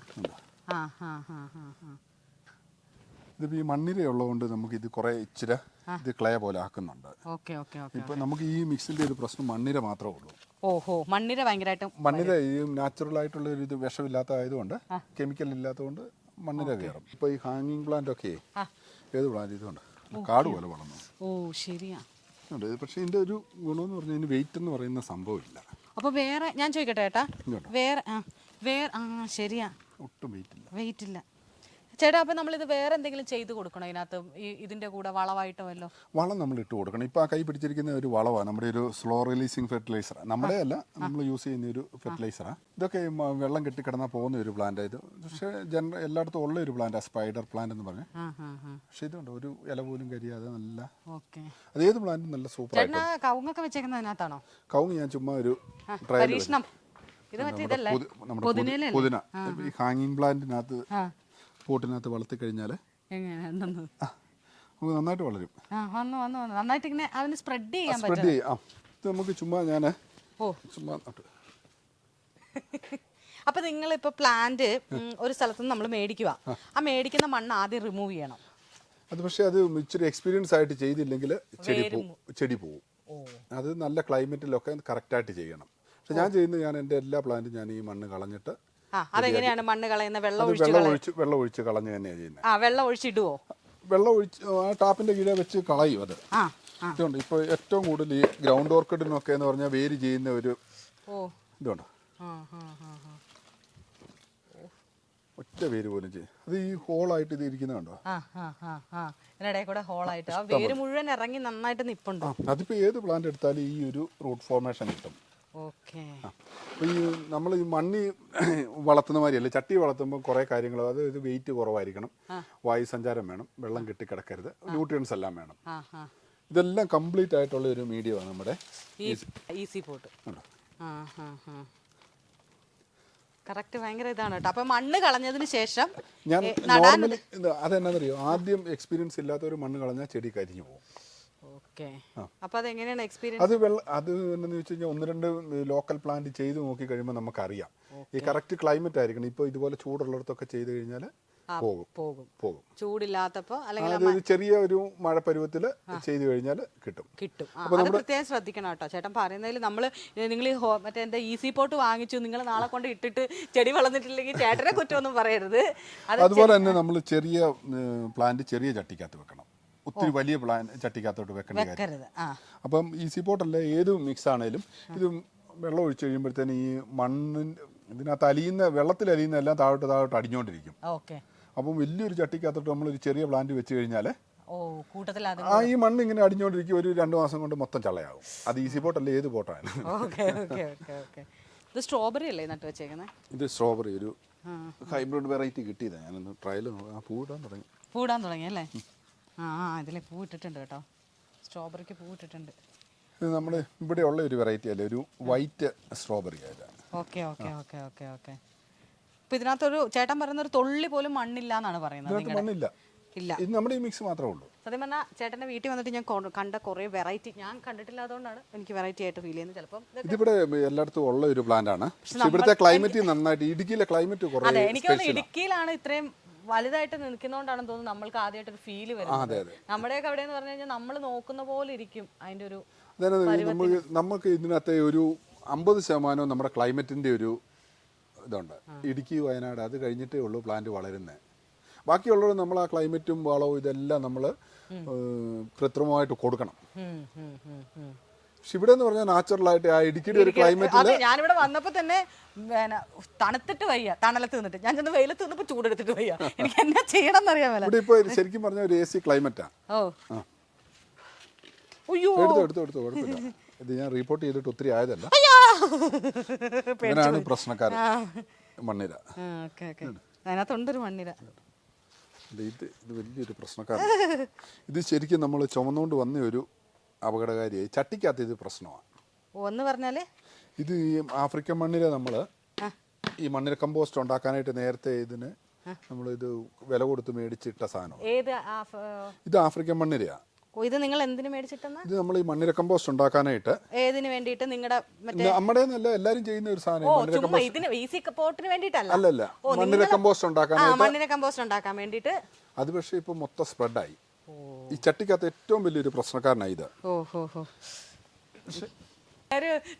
ഇതിപ്പോ ഈ മണ്ണിര ഉള്ളതുകൊണ്ട് നമുക്ക് ഇത് കുറെ ഇച്ചിരി ഇത് ക്ലേ പോലെ ആക്കുന്നുണ്ട്. ഇപ്പൊ നമുക്ക് ഈ മിക്സിന്റെ ഒരു പ്രശ്നം മണ്ണിര മാത്രമേ ഉള്ളൂ. മണ്ണിര ഭയങ്കരമായിട്ടും മണ്ണിര ഈ നാച്ചുറൽ ആയിട്ടുള്ള ഒരു ഇത് വിഷമില്ലാത്ത ആയതുകൊണ്ട്, കെമിക്കൽ ഇല്ലാത്തതുകൊണ്ട് മണ്ണിര കയറും. ഇപ്പൊ ഈ ഹാങ്ങിങ് പ്ലാന്റ് ഒക്കെ ഏത് പ്ലാന്റ് ഇതുകൊണ്ട് കാട് പോലെ വളർന്നു. പക്ഷെ ഇതിന്റെ ഒരു ഗുണമെന്ന് പറഞ്ഞാൽ ഇതിന് വെയിറ്റ് എന്ന് പറയുന്ന സംഭവം ഇല്ല. അപ്പൊ വേറെ ഞാൻ ചോദിക്കട്ടെ ഏട്ടാ, വേറെ ശരിയാ, ഒട്ടും വെയിറ്റ് ഇല്ല. ചേട്ടാ അപ്പൊ നമ്മളിത് വേറെ എന്തെങ്കിലും ചെയ്ത് കൊടുക്കണോ ഇതിനകത്ത് ഇതിന്റെ കൂടെ വളമായിട്ടോ വല്ലോ? വളം നമ്മൾ ഇട്ട് കൊടുക്കണം. ഇപ്പോൾ ആ കൈ പിടിച്ചിരിക്കുന്ന ഒരു വളമാണ്, നമ്മുടെ ഒരു സ്ലോ റിലീസിങ് ഫെർട്ടിലൈസർ. നമ്മുടെ അല്ല, നമ്മൾ യൂസ് ചെയ്യുന്ന ഒരു ഫെർട്ടിലൈസറാണ്. ഇതൊക്കെ വെള്ളം കെട്ടിക്കിടന്നാൽ പോകുന്ന ഒരു പ്ലാന്റ് ഇത്. പക്ഷേ എല്ലായിടത്തും ഉള്ള ഒരു പ്ലാന്റ്, സ്പൈഡർ പ്ലാന്റ് എന്ന് പറഞ്ഞു. പക്ഷേ ഇതുണ്ട്, ഒരു ഇല പോലും കരിയാതെ നല്ല, അതേത് പ്ലാന്റും നല്ല സൂപ്പർ ആയിട്ട്. കവുങ്ങൊക്കെ വെച്ചേക്കുന്നതിനകത്താണോ? കവുങ്ങ് ഞാൻ ചുമ്മാ ഒരു ട്രയൽ, നമ്മുടെ പുതിന ഈ ഹാങ്ങിങ് പ്ലാന്റിനകത്ത് പോട്ടിനകത്ത് വളർത്തി കഴിഞ്ഞാൽ നന്നായിട്ട് വളരും. നന്നായിട്ട് ഇങ്ങനെ അവന് സ്പ്രെഡ് ചെയ്യാൻ ഇത് നമുക്ക് ചുമ്മാ ഞാൻ ചുമ്മാ നട്ടു. അപ്പൊ നിങ്ങളിപ്പോ പ്ലാന്റ് ഒരു സ്ഥലത്ത് നമ്മൾ മേടിക്കുക, ആ മേടിക്കുന്ന മണ്ണ് ആദ്യം റിമൂവ് ചെയ്യണം. അത് പക്ഷേ അത് ഇച്ചിരി എക്സ്പീരിയൻസ് ആയിട്ട് ചെയ്തില്ലെങ്കിൽ ചെടി പോവും. അത് നല്ല ക്ലൈമറ്റിലൊക്കെ കറക്റ്റായിട്ട് ചെയ്യണം. പക്ഷെ ഞാൻ ചെയ്യുന്നത്, ഞാൻ എൻ്റെ എല്ലാ പ്ലാന്റും ഞാൻ ഈ മണ്ണ് കളഞ്ഞിട്ട്. അതെങ്ങനെയാണ് മണ്ണ് കളയുന്ന? വെള്ളം ഒഴിച്ച് കളഞ്ഞ് തന്നെയാണ് ചെയ്യുന്നത്. വെള്ളം ഒഴിച്ചിടുവോ? വെള്ളം ഒഴിച്ച് ആ ടാപ്പിന്റെ കീഴെ വെച്ച് കളയും അത്. ഇതുണ്ട് ഇപ്പോൾ ഏറ്റവും കൂടുതൽ ഈ ഗ്രൗണ്ട് ഓർക്കിഡിനൊക്കെ എന്ന് പറഞ്ഞാൽ വേര് ചെയ്യുന്ന ഒരു ഇതുണ്ട്. ഒറ്റ വേര് പോലും ചെയ്യും. അത് ഈ ഹോളായിട്ട് ഇത് ഇരിക്കുന്ന കണ്ടോ? വേര് മുഴുവൻ ഇറങ്ങി നന്നായിട്ട് നിപ്പുണ്ട്. അതിപ്പോ ഏത് പ്ലാന്റ് എടുത്താലും ഈ ഒരു റൂട്ട് ഫോർമേഷൻ കിട്ടും. അപ്പോൾ ഈ നമ്മൾ ഈ മണ്ണി വളർത്തുന്ന മാതിരിയല്ല, ചട്ടി വളർത്തുമ്പോൾ കുറേ കാര്യങ്ങൾ, അതായത് വെയിറ്റ് കുറവായിരിക്കണം, വായു സഞ്ചാരം വേണം, വെള്ളം കെട്ടിക്കിടക്കരുത്, ന്യൂട്രിയൻസ് എല്ലാം വേണം. ഇതെല്ലാം കംപ്ലീറ്റ് ആയിട്ടുള്ള ഒരു മീഡിയമാണ് നമ്മുടെ ഈസി പോട്ട്. കറക്റ്റ്, ഭയങ്കര ഇതാണ് കേട്ടോ. അപ്പൊ മണ്ണ് കളഞ്ഞതിന് ശേഷം ഞാൻ നോർമലി അതെന്നാന്നറിയോ, ആദ്യം എക്സ്പീരിയൻസ് ഇല്ലാത്ത ഒരു മണ്ണ് കളഞ്ഞാൽ ചെടി കരിഞ്ഞു പോകും. അത് എന്താണെന്ന് വെച്ച് കഴിഞ്ഞാൽ 1-2 ലോക്കൽ പ്ലാന്റ് ചെയ്ത് നോക്കി കഴിയുമ്പോൾ നമുക്കറിയാം ഈ കറക്റ്റ് ക്ലൈമറ്റ് ആയിരിക്കണം. ഇപ്പോൾ ഇതുപോലെ ചൂടുള്ളിടത്തൊക്കെ ചെയ്ത് കഴിഞ്ഞാൽ പോകും. ചൂടില്ലാത്തപ്പോ ചെറിയ ഒരു മഴ പരുവത്തിൽ ചെയ്ത് കഴിഞ്ഞാൽ കിട്ടും. അത് പ്രത്യേകം ശ്രദ്ധിക്കണം കേട്ടോ. ചേട്ടൻ പറയുന്നതിൽ നിങ്ങൾ മറ്റേ എന്താ ഈസി പോട്ട് വാങ്ങിച്ചു, നിങ്ങൾ നാളെ കൊണ്ട് ഇട്ടിട്ട് ചെടി വളർന്നിട്ടില്ലെങ്കിൽ ചേട്ടനെ കുറ്റമൊന്നും പറയരുത്. അതുപോലെ തന്നെ നമ്മൾ ചെറിയ പ്ലാന്റ് ചെറിയ ചട്ടിക്കകത്ത് വെക്കണം, ഒത്തിരി വലിയ ചട്ടിക്കകത്തോട്ട് വെക്കരുത്. അപ്പം ഈസി പോട്ടല്ല, ഏത് മിക്സ് ആണേലും ഇത് വെള്ളം ഒഴിച്ച് കഴിയുമ്പോഴത്തേന് ഈ ഇതിനകത്ത് വെള്ളത്തിൽ അലിയുന്ന എല്ലാം താഴോട്ട് അടിഞ്ഞുകൊണ്ടിരിക്കും. അപ്പം വലിയൊരു ചട്ടിക്കകത്തോട്ട് നമ്മളൊരു ചെറിയ പ്ലാന്റ് വെച്ച് കഴിഞ്ഞാൽ ഈ മണ്ണ് ഇങ്ങനെ അടിഞ്ഞുകൊണ്ടിരിക്കും. ഒരു 2 മാസം കൊണ്ട് മൊത്തം ചള്ളയാകും. അത് ഈസി പോട്ടല്ല, ഏത് പോട്ടാണ്. ഇത് സ്ട്രോബെറി അല്ലേ നട്ട് വെച്ചേക്കുന്നത്? ഇത് സ്ട്രോബെറി ഒരു ഹൈബ്രിഡ് വെറൈറ്റി കിട്ടിയതാണ്. ഞാനൊന്ന് ട്രയൽ പൂടാൻ തുടങ്ങി അല്ലേ? ഇതിലെ പൂ ഇട്ടിട്ടുണ്ട് കേട്ടോ, സ്ട്രോബെറിക്ക് പൂ ഇട്ടിട്ടുണ്ട്. ഇത് നമ്മുടെ ഇവിടെ ഉള്ള ഒരു വെറൈറ്റി അല്ലേ, ഒരു വൈറ്റ് സ്ട്രോബെറി ആയിട്ടാണ്. ഓക്കെ. അപ്പൊ ഇതിനകത്തൊരു ചേട്ടൻ പറയുന്ന ഒരു തുള്ളി പോലും മണ്ണില്ല എന്നാണ് പറയുന്നത്. മണ്ണില്ല, ഇത് നമ്മുടെ ഈ മിക്സ് മാത്രമേ ഉള്ളൂ. സത്യം പറഞ്ഞാൽ ചേട്ടൻ്റെ വീട്ടിൽ വന്നിട്ട് ഞാൻ കണ്ട കുറേ വെറൈറ്റി ഞാൻ കണ്ടിട്ടില്ലാത്തതുകൊണ്ടാണ് എനിക്ക് വെറൈറ്റി ആയിട്ട് ഫീൽ ചെയ്യുന്നത്. ചിലപ്പോൾ ഇതിവിടെ എല്ലായിടത്തും ഉള്ള ഒരു പ്ലാന്റ് ആണ്. ഇവിടുത്തെ ക്ലൈമറ്റ് നന്നായിട്ട്, ഇടുക്കിയിലെ ക്ലൈമറ്റ് കുറേ എനിക്ക് തോന്നുന്നു ഇടുക്കിയിലാണ് ഇത്രയും വലുതായിട്ട് നിൽക്കുന്നതുകൊണ്ടാണെന്ന് തോന്നുന്നു നമ്മൾക്ക് ആദ്യമായിട്ടൊരു ഫീല് വരുന്നത്. നമ്മുടെയൊക്കെ അവിടെ എന്ന് പറഞ്ഞു കഴിഞ്ഞാൽ നമ്മൾ നോക്കുന്ന പോലെ ഇരിക്കും അതിൻ്റെ ഒരു. നമുക്ക് ഇതിനകത്തെ ഒരു 50% നമ്മുടെ ക്ലൈമറ്റിന്റെ ഒരു ഇതുണ്ട്. ഇടുക്കി, വയനാട്, അത് കഴിഞ്ഞിട്ടേ ഉള്ളൂ പ്ലാന്റ് വളരുന്നത്. ബാക്കിയുള്ളത് നമ്മൾ ആ ക്ലൈമറ്റും വളവും ഇതെല്ലാം നമ്മൾ കൃത്രിമമായിട്ട് കൊടുക്കണം. പക്ഷെ ഇവിടെ എന്ന് പറഞ്ഞാൽ നാച്ചുറലായിട്ട് ആ ഇടുക്കിയുടെ ഒരു ക്ലൈമറ്റില് ഞാനിവിടെ വന്നപ്പോ തന്നെ തണുത്തിട്ട് വയ്യ, തണലത്ത് നിന്നിട്ട് ഞാൻ ചെന്ന് വെയിലത്ത് നിന്നപ്പോ ചൂടെടുത്തിട്ട് വയ്യ. എനിക്ക് എന്നാ ചെയ്യണം എന്നറിയാമല്ലോ. ഇവിടെ ഇപ്പൊ ശരിക്കും പറഞ്ഞ ഒരു AC ക്ലൈമറ്റാ. എടുത്തു കുഴപ്പമില്ല. ഇത് ഞാൻ റിപ്പോർട്ട് ചെയ്തിട്ട് ഒത്തിരി ആയതല്ല, ഇവനാണ് പ്രശ്നക്കാരൻ. മണ്ണിര അതിനകത്തുണ്ടൊരു മണ്ണിര. ഇത് വലിയൊരു പ്രശ്നക്കാരൻ. ഇത് ശരിക്കും നമ്മൾ ചുമന്നുകൊണ്ട് വന്ന ഒരു അപകടകാരിയായി. ചട്ടിക്കകത്ത് ഇത് പ്രശ്നമാണ്. ഒന്ന് പറഞ്ഞാല് ഇത് ഈ ആഫ്രിക്കൻ മണ്ണിര നമ്മൾ ഈ മണ്ണിര കമ്പോസ്റ്റ് ഉണ്ടാക്കാനായിട്ട് നേരത്തെ ഇതിന് നമ്മൾ ഇത് വില കൊടുത്ത് മേടിച്ചിട്ട സാധനം. ഇത് ആഫ്രിക്കൻ മണ്ണിരയാ. ഇത് നിങ്ങൾ എന്തിനു മേടിച്ചിട്ടെന്നാ? ഇത് നമ്മൾ ഈ മണ്ണിര കമ്പോസ്റ്റ് ഉണ്ടാക്കാനായിട്ട്. ഏതിനു വേണ്ടിയിട്ട്? നിങ്ങളുടെ നമ്മുടെ എല്ലാരും ചെയ്യുന്ന ഒരു സാധനം. അല്ലല്ല, മണ്ണിര കമ്പോസ്റ്റ് ഉണ്ടാക്കാൻ വേണ്ടിയിട്ട്. അത് പക്ഷേ ഇപ്പൊ മൊത്തം സ്പ്രെഡായി. ഈ ചട്ടിക്കകത്ത് ഏറ്റവും വലിയൊരു പ്രശ്നക്കാരനായി ഇത്.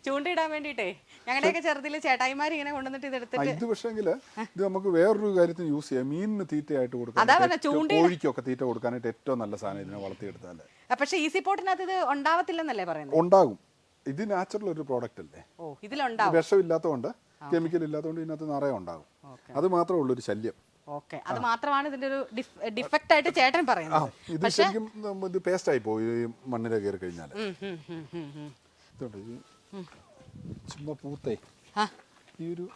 ചൂണ്ടയിടാൻ വേണ്ടിട്ടേ ഞങ്ങളുടെയൊക്കെ ചെറുതില് ചേട്ടായിമാർ ഇങ്ങനെ കൊണ്ടുവന്നിട്ട് ഇതെടുത്തിട്ട്. ഇത് പക്ഷേങ്കില് ഇത് നമുക്ക് വേറൊരു കാര്യത്തിന് യൂസ് ചെയ്യാം. മീനിന് തീറ്റയായിട്ട് കൊടുക്കാൻ, കോഴിക്കൊക്കെ തീറ്റ കൊടുക്കാനായിട്ട് ഏറ്റവും നല്ല സാധനം ഇതിനെ വളർത്തിയെടുത്താല്. പക്ഷെ ഈസി പോട്ടിനകത്ത് ഇത് ഉണ്ടാവത്തില്ലെന്നല്ലേ പറയുന്നത്? ഉണ്ടാകും. ഇത് നാച്ചുറൽ ഒരു പ്രോഡക്റ്റ് അല്ലേ, ഇതിലുണ്ടാവും. വിഷമില്ലാത്തതുകൊണ്ട്, കെമിക്കൽ ഇല്ലാത്തതുകൊണ്ട് ഇതിനകത്ത് നിറയെ ഉണ്ടാകും. അത് മാത്രമേ ഉള്ളൂ ഒരു ശല്യം. ഓക്കെ, അത് മാത്രമാണ് ഇതിന്റെ ഒരു ഡിഫക്റ്റ് ആയിട്ട് ചേട്ടൻ പറയുന്നത്. ഇത് ശരിക്കും ഇത് പേസ്റ്റ് ആയി പോയി ഈ മണ്ണിലെ കയറി കഴിഞ്ഞാൽ. ഇതുണ്ട് ഈ ചുമ്മാ പൂത്തേ ഈ ഒരു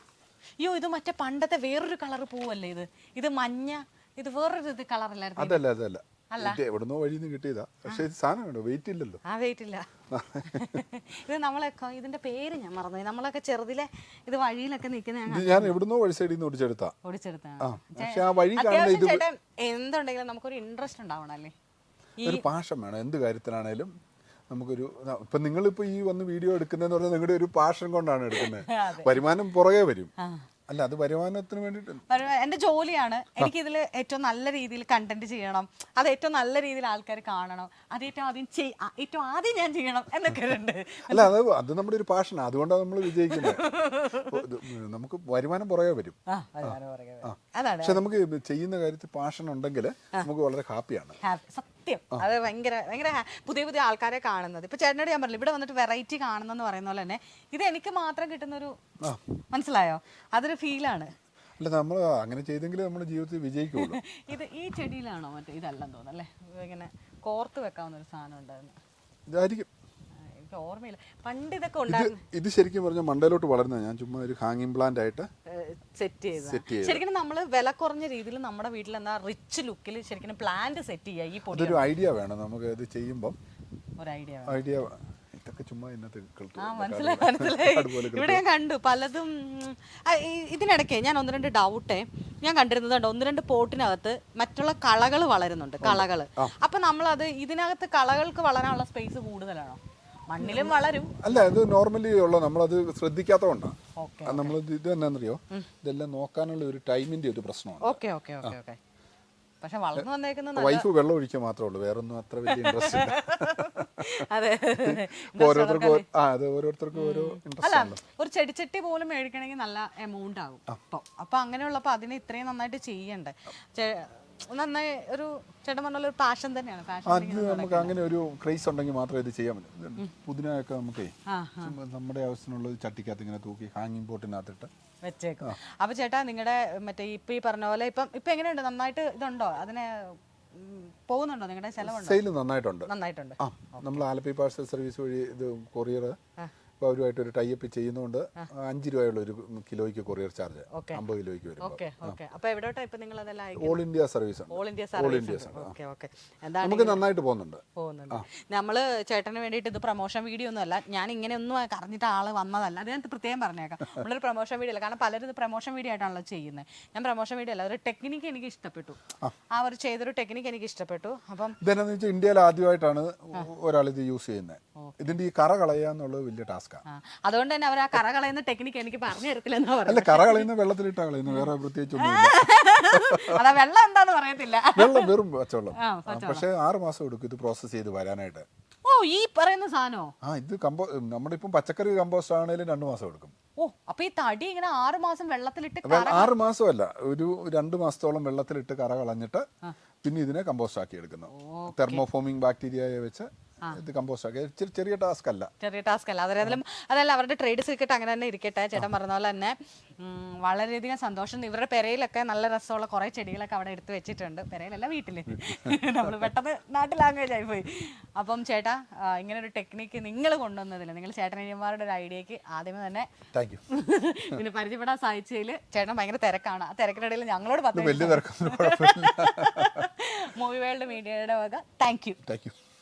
അയ്യോ, ഇത് മറ്റേ പണ്ടത്തെ വേറൊരു കളർ പൂവല്ലേ ഇത്? ഇത് മഞ്ഞ, ഇത് വേറൊരു ഇത് കളറല്ലായിരുന്നു? അതല്ല എവിടുന്നോ വഴിയിൽ നിന്ന് കിട്ടിയതാ. പക്ഷെ ഇത് സാധനം വെയിറ്റ് ഇല്ലല്ലോ. വെയിറ്റ് ഇല്ല. ഇത് നമ്മളൊക്കെ ഇതിന്റെ പേര് ഞാൻ മറന്നു. നമ്മളൊക്കെ ചെറുതിലെ ഇത് വഴിയിലൊക്കെ നിൽക്കുന്ന ഞാൻ എവിടുന്നോ വഴി സൈഡിൽ നിന്ന് ഓടിച്ചെടുത്താ. പക്ഷെ ആ വഴി ചേട്ടൻ എന്തുണ്ടെങ്കിലും നമുക്കൊരു ഇൻട്രസ്റ്റ് ഉണ്ടാവണം അല്ലേ? ഒരു പാഷൻ വേണം എന്ത് കാര്യത്തിനാണേലും. നമുക്കൊരു ഇപ്പൊ നിങ്ങളിപ്പോ ഈ വന്ന് വീഡിയോ എടുക്കുന്നതെന്ന് പറഞ്ഞാൽ നിങ്ങളുടെ ഒരു പാഷൻ കൊണ്ടാണ് എടുക്കുന്നത്. വരുമാനം പുറകെ വരും. അല്ല, അത് വരുമാനത്തിന് വേണ്ടിട്ട് എന്റെ ജോലിയാണ്. എനിക്ക് ഇതിൽ ഏറ്റവും നല്ല രീതിയിൽ കണ്ടന്റ് ചെയ്യണം, അത് ഏറ്റവും നല്ല രീതിയിൽ ആൾക്കാർ കാണണം, അത് ഏറ്റവും ആദ്യം ഞാൻ ചെയ്യണം എന്നൊക്കെ ഉണ്ട്. അല്ല, അത് നമ്മുടെ ഒരു പാഷൻ, അതുകൊണ്ടാണ് നമ്മൾ വിജയിക്കുന്നത്. നമുക്ക് വരുമാനം പുറകെ വരും. പക്ഷെ നമുക്ക് ചെയ്യുന്ന കാര്യത്തിൽ പാഷൻ ഉണ്ടെങ്കിൽ നമുക്ക് വളരെ ഹാപ്പിയാണ്. സത്യം, അത് ഭയങ്കര ഭയങ്കര പുതിയ പുതിയ ആൾക്കാരെ കാണുന്നത്. ഇപ്പൊ ചേട്ടനോട് ഞാൻ പറഞ്ഞില്ല, ഇവിടെ വന്നിട്ട് വെറൈറ്റി കാണുന്നെന്ന് പറയുന്ന പോലെ തന്നെ ഇത് എനിക്ക് മാത്രം കിട്ടുന്നൊരു, മനസ്സിലായോ, അതൊരു ഫീലാണ്. അല്ല, നമ്മൾ അങ്ങനെ ചെയ്തെങ്കിൽ നമ്മുടെ ജീവിതത്തിൽ വിജയിക്കുള്ളൂ. ഇത് ഈ ചെടിയിലാണോ മറ്റേ ഇതല്ലെന്ന് തോന്നുന്നു അല്ലേ? ഇങ്ങനെ കോർത്ത് വെക്കാവുന്ന ഒരു സാധനം ഉണ്ടായിരുന്നു. ഇതായിരിക്കും, എനിക്ക് ഓർമ്മയില്ല. പണ്ട് ഇതൊക്കെ ഉണ്ടായിരുന്നു. ഇത് ശരിക്കും പറഞ്ഞാൽ മണ്ടയിലോട്ട് വളരുന്നത്. ഞാൻ ചുമ്മാ ഒരു ഹാങ്ങിങ് പ്ലാന്റ് ആയിട്ട് സെറ്റ് ചെയ്ത് ശരിക്കും നമ്മൾ വില കുറഞ്ഞ രീതിയിൽ നമ്മുടെ വീട്ടിൽ എന്താ റിച്ച് ലുക്കിൽ ശരിക്കും പ്ലാന്റ് സെറ്റ് ചെയ്യുക. ഈ പൊടി ഒരു ഐഡിയ വേണം നമുക്ക് ഇത് ചെയ്യുമ്പോൾ. ഒരു ഐഡിയ ഇതൊക്കെ ചുമ്മാ ഇന്നത്തെ മനസ്സിലായി. ഇവിടെ ഞാൻ കണ്ടു പലതും. ഇതിനിടയ്ക്ക് ഞാൻ ഒന്ന് രണ്ട് ഡൗട്ടേ ഞാൻ കണ്ടിരുന്നതുണ്ട്. ഒന്ന് രണ്ട് പോട്ടിനകത്ത് മറ്റുള്ള കളകൾ വളരുന്നുണ്ട്, കളകൾ. അപ്പൊ നമ്മളത് ഇതിനകത്ത് കളകൾക്ക് വളരാനുള്ള സ്പേസ് കൂടുതലാണോ? മണ്ണിലും വളരും. അല്ല, ഇത് നോർമലി ഉള്ള നമ്മളത് ശ്രദ്ധിക്കാത്തതുകൊണ്ടാണ്. നമ്മൾ ഇത് എന്നാന്നറിയോ, ഇതെല്ലാം നോക്കാനുള്ള ഒരു ടൈമിന്റെ ഒരു പ്രശ്നമാണ്. Okay okay okay okay. പക്ഷെ വളർന്നു വന്നേക്കുന്ന വൈഫ് വെള്ളം ഒഴിക്കുക മാത്രമേ ഉള്ളൂ, വേറൊന്നും അത്ര വലിയ ഇൻട്രസ്റ്റ് ഇല്ല. അതെ, ഓരോരുത്തർക്കും ഓരോ ഇൻട്രസ്റ്റ് അല്ല, ഒരു ചെടിച്ചട്ടി പോലും മേടിക്കണമെങ്കിൽ നല്ല എമൗണ്ട് ആകും. അപ്പൊ അങ്ങനെയുള്ളപ്പോ അതിനെ ഇത്രയും നന്നായിട്ട് ചെയ്യണ്ടേ? നന്നായി ഒരു ചേട്ടൻ പറഞ്ഞ ഒരു പാഷൻ തന്നെയാണ്. അത് നമുക്ക് അങ്ങനെ ഒരു ക്രേസ് ഉണ്ടെങ്കിൽ മാത്രമേ ഇത് ചെയ്യാൻ പറ്റൂ. പുതിനയൊക്കെ നമുക്ക് നമ്മുടെ ആവശ്യത്തിനുള്ള ചട്ടിക്കകത്ത് ഇങ്ങനെ തൂക്കി ഹാങ്ങിങ് പോട്ടിനകത്തിട്ട് വെച്ചേക്കും. അപ്പൊ ചേട്ടാ, നിങ്ങളുടെ മറ്റേ ഇപ്പൊ ഈ പറഞ്ഞ പോലെ ഇപ്പൊ എങ്ങനെയുണ്ട്? നന്നായിട്ട് ഇതുണ്ടോ? അതിനെ പോകുന്നുണ്ടോ? നിങ്ങളുടെ ചെലവുണ്ടോ? സെയിൽ നന്നായിട്ടുണ്ട്. നമ്മൾ ആലപ്പി പാഴ്സൽ സർവീസ് വഴി ഇത് കൊറിയർ അപ്പോൾ അവരുമായിട്ട് ഒരു ടൈപ്പ് ചെയ്യുന്നതുകൊണ്ട് 5 രൂപയുള്ള ഒരു കിലോയ്ക്ക് കൊറിയർ ചാർജ് 50 കിലോയ്ക്ക് വരും. ഓൾ ഇന്ത്യ സർവീസ് നമുക്ക് നന്നായിട്ട് പോകുന്നുണ്ട്. നമ്മള് ചേട്ടന് വേണ്ടിയിട്ട് ഇത് പ്രൊമോഷൻ വീഡിയോ ഒന്നും അല്ല, ഞാൻ ഇങ്ങനെ ഒന്നും അറിഞ്ഞിട്ട് ആള് വന്നതല്ല. അത് ഞാൻ പ്രത്യേകം പറഞ്ഞേക്കാം. നമ്മളൊരു പ്രൊമോഷൻ വീഡിയോ അല്ല, കാരണം പലരും ഇത് പ്രൊമോഷൻ വീഡിയോ ആയിട്ടാണല്ലോ ചെയ്യുന്നത്. ഞാൻ പ്രൊമോഷൻ വീഡിയോ അല്ല, ഒരു ടെക്നിക്ക് എനിക്ക് ഇഷ്ടപ്പെട്ടു. ആ ഒരു ചെയ്തൊരു ടെക്നിക്ക് എനിക്ക് ഇഷ്ടപ്പെട്ടു. അപ്പം ഇതെന്നു വെച്ചാൽ ഇന്ത്യയിൽ ആദ്യമായിട്ടാണ് ഒരാൾ ഇത് യൂസ് ചെയ്യുന്നത്. ഇതിന്റെ ഈ കറ കളയുക എന്നുള്ളത് വലിയ ടാസ്ക്. അതുകൊണ്ട് തന്നെ അവർ ആ കറ കളയുന്ന ടെക്നിക്ക് എനിക്ക് പറഞ്ഞു തരത്തില്ലെന്ന് പറഞ്ഞു. അല്ല, കറ കളയുന്ന വെള്ളത്തിലിട്ടാ കളയുന്നു, വേറെ പ്രത്യേകിച്ചൊന്നും. അതാ വെള്ളം എന്താന്ന് പറയത്തില്ല, വെള്ളം വെറും പച്ചവെള്ളം. പക്ഷെ 6 മാസം എടുക്കും ഇത് പ്രോസസ് ചെയ്ത് വരാനായിട്ട്. ഓ, ഈ പറയുന്ന സാധനോ? ഇത് നമ്മുടെ ഇപ്പം പച്ചക്കറി കമ്പോസ്റ്റ് ആണെങ്കിലും 2 മാസം എടുക്കും. ഓ, അപ്പൊ ഈ തടി ഇങ്ങനെ 6 മാസം വെള്ളത്തിലിട്ട് 6 മാസമല്ല, ഒരു 2 മാസത്തോളം വെള്ളത്തിലിട്ട് കറ കളഞ്ഞിട്ട് പിന്നെ ഇതിനെ കമ്പോസ്റ്റ് ആക്കി എടുക്കുന്നു. തെർമോഫോമിംഗ് ബാക്ടീരിയയെ വെച്ച് ഇത് കമ്പോസ്റ്റ് ആക്കി. ചെറിയ ടാസ്ക് അല്ല. അതല്ല, അവരുടെ ട്രേഡ് സീക്രട്ട് അങ്ങനെ തന്നെ ഇരിക്കട്ടെ. ചേട്ടൻ പറഞ്ഞ പോലെ തന്നെ വളരെയധികം സന്തോഷം. ഇവരുടെ പെരയിലൊക്കെ നല്ല രസമുള്ള കുറെ ചെടികളൊക്കെ അവിടെ എടുത്ത് വെച്ചിട്ടുണ്ട്. പെരയിലല്ല, വീട്ടില്. നമ്മൾ പെട്ടെന്ന് നാട്ടിൽ ലാംഗ്വേജ് ആയിപ്പോയി. അപ്പം ചേട്ടാ, ഇങ്ങനെ ഒരു ടെക്നിക്ക് നിങ്ങൾ കൊണ്ടുവന്നതില്ല, നിങ്ങൾ ചേട്ടനിയന്മാരുടെ ഒരു ഐഡിയക്ക് ആദ്യമേ തന്നെ പിന്നെ പരിചയപ്പെടാൻ സാധിച്ചതിൽ ചേട്ടൻ ഭയങ്കര തിരക്കാണ്. ആ തിരക്കിനിടയിൽ ഞങ്ങളോട് 10 മൂവി വേൾഡ് മീഡിയയുടെ വക താങ്ക് യു.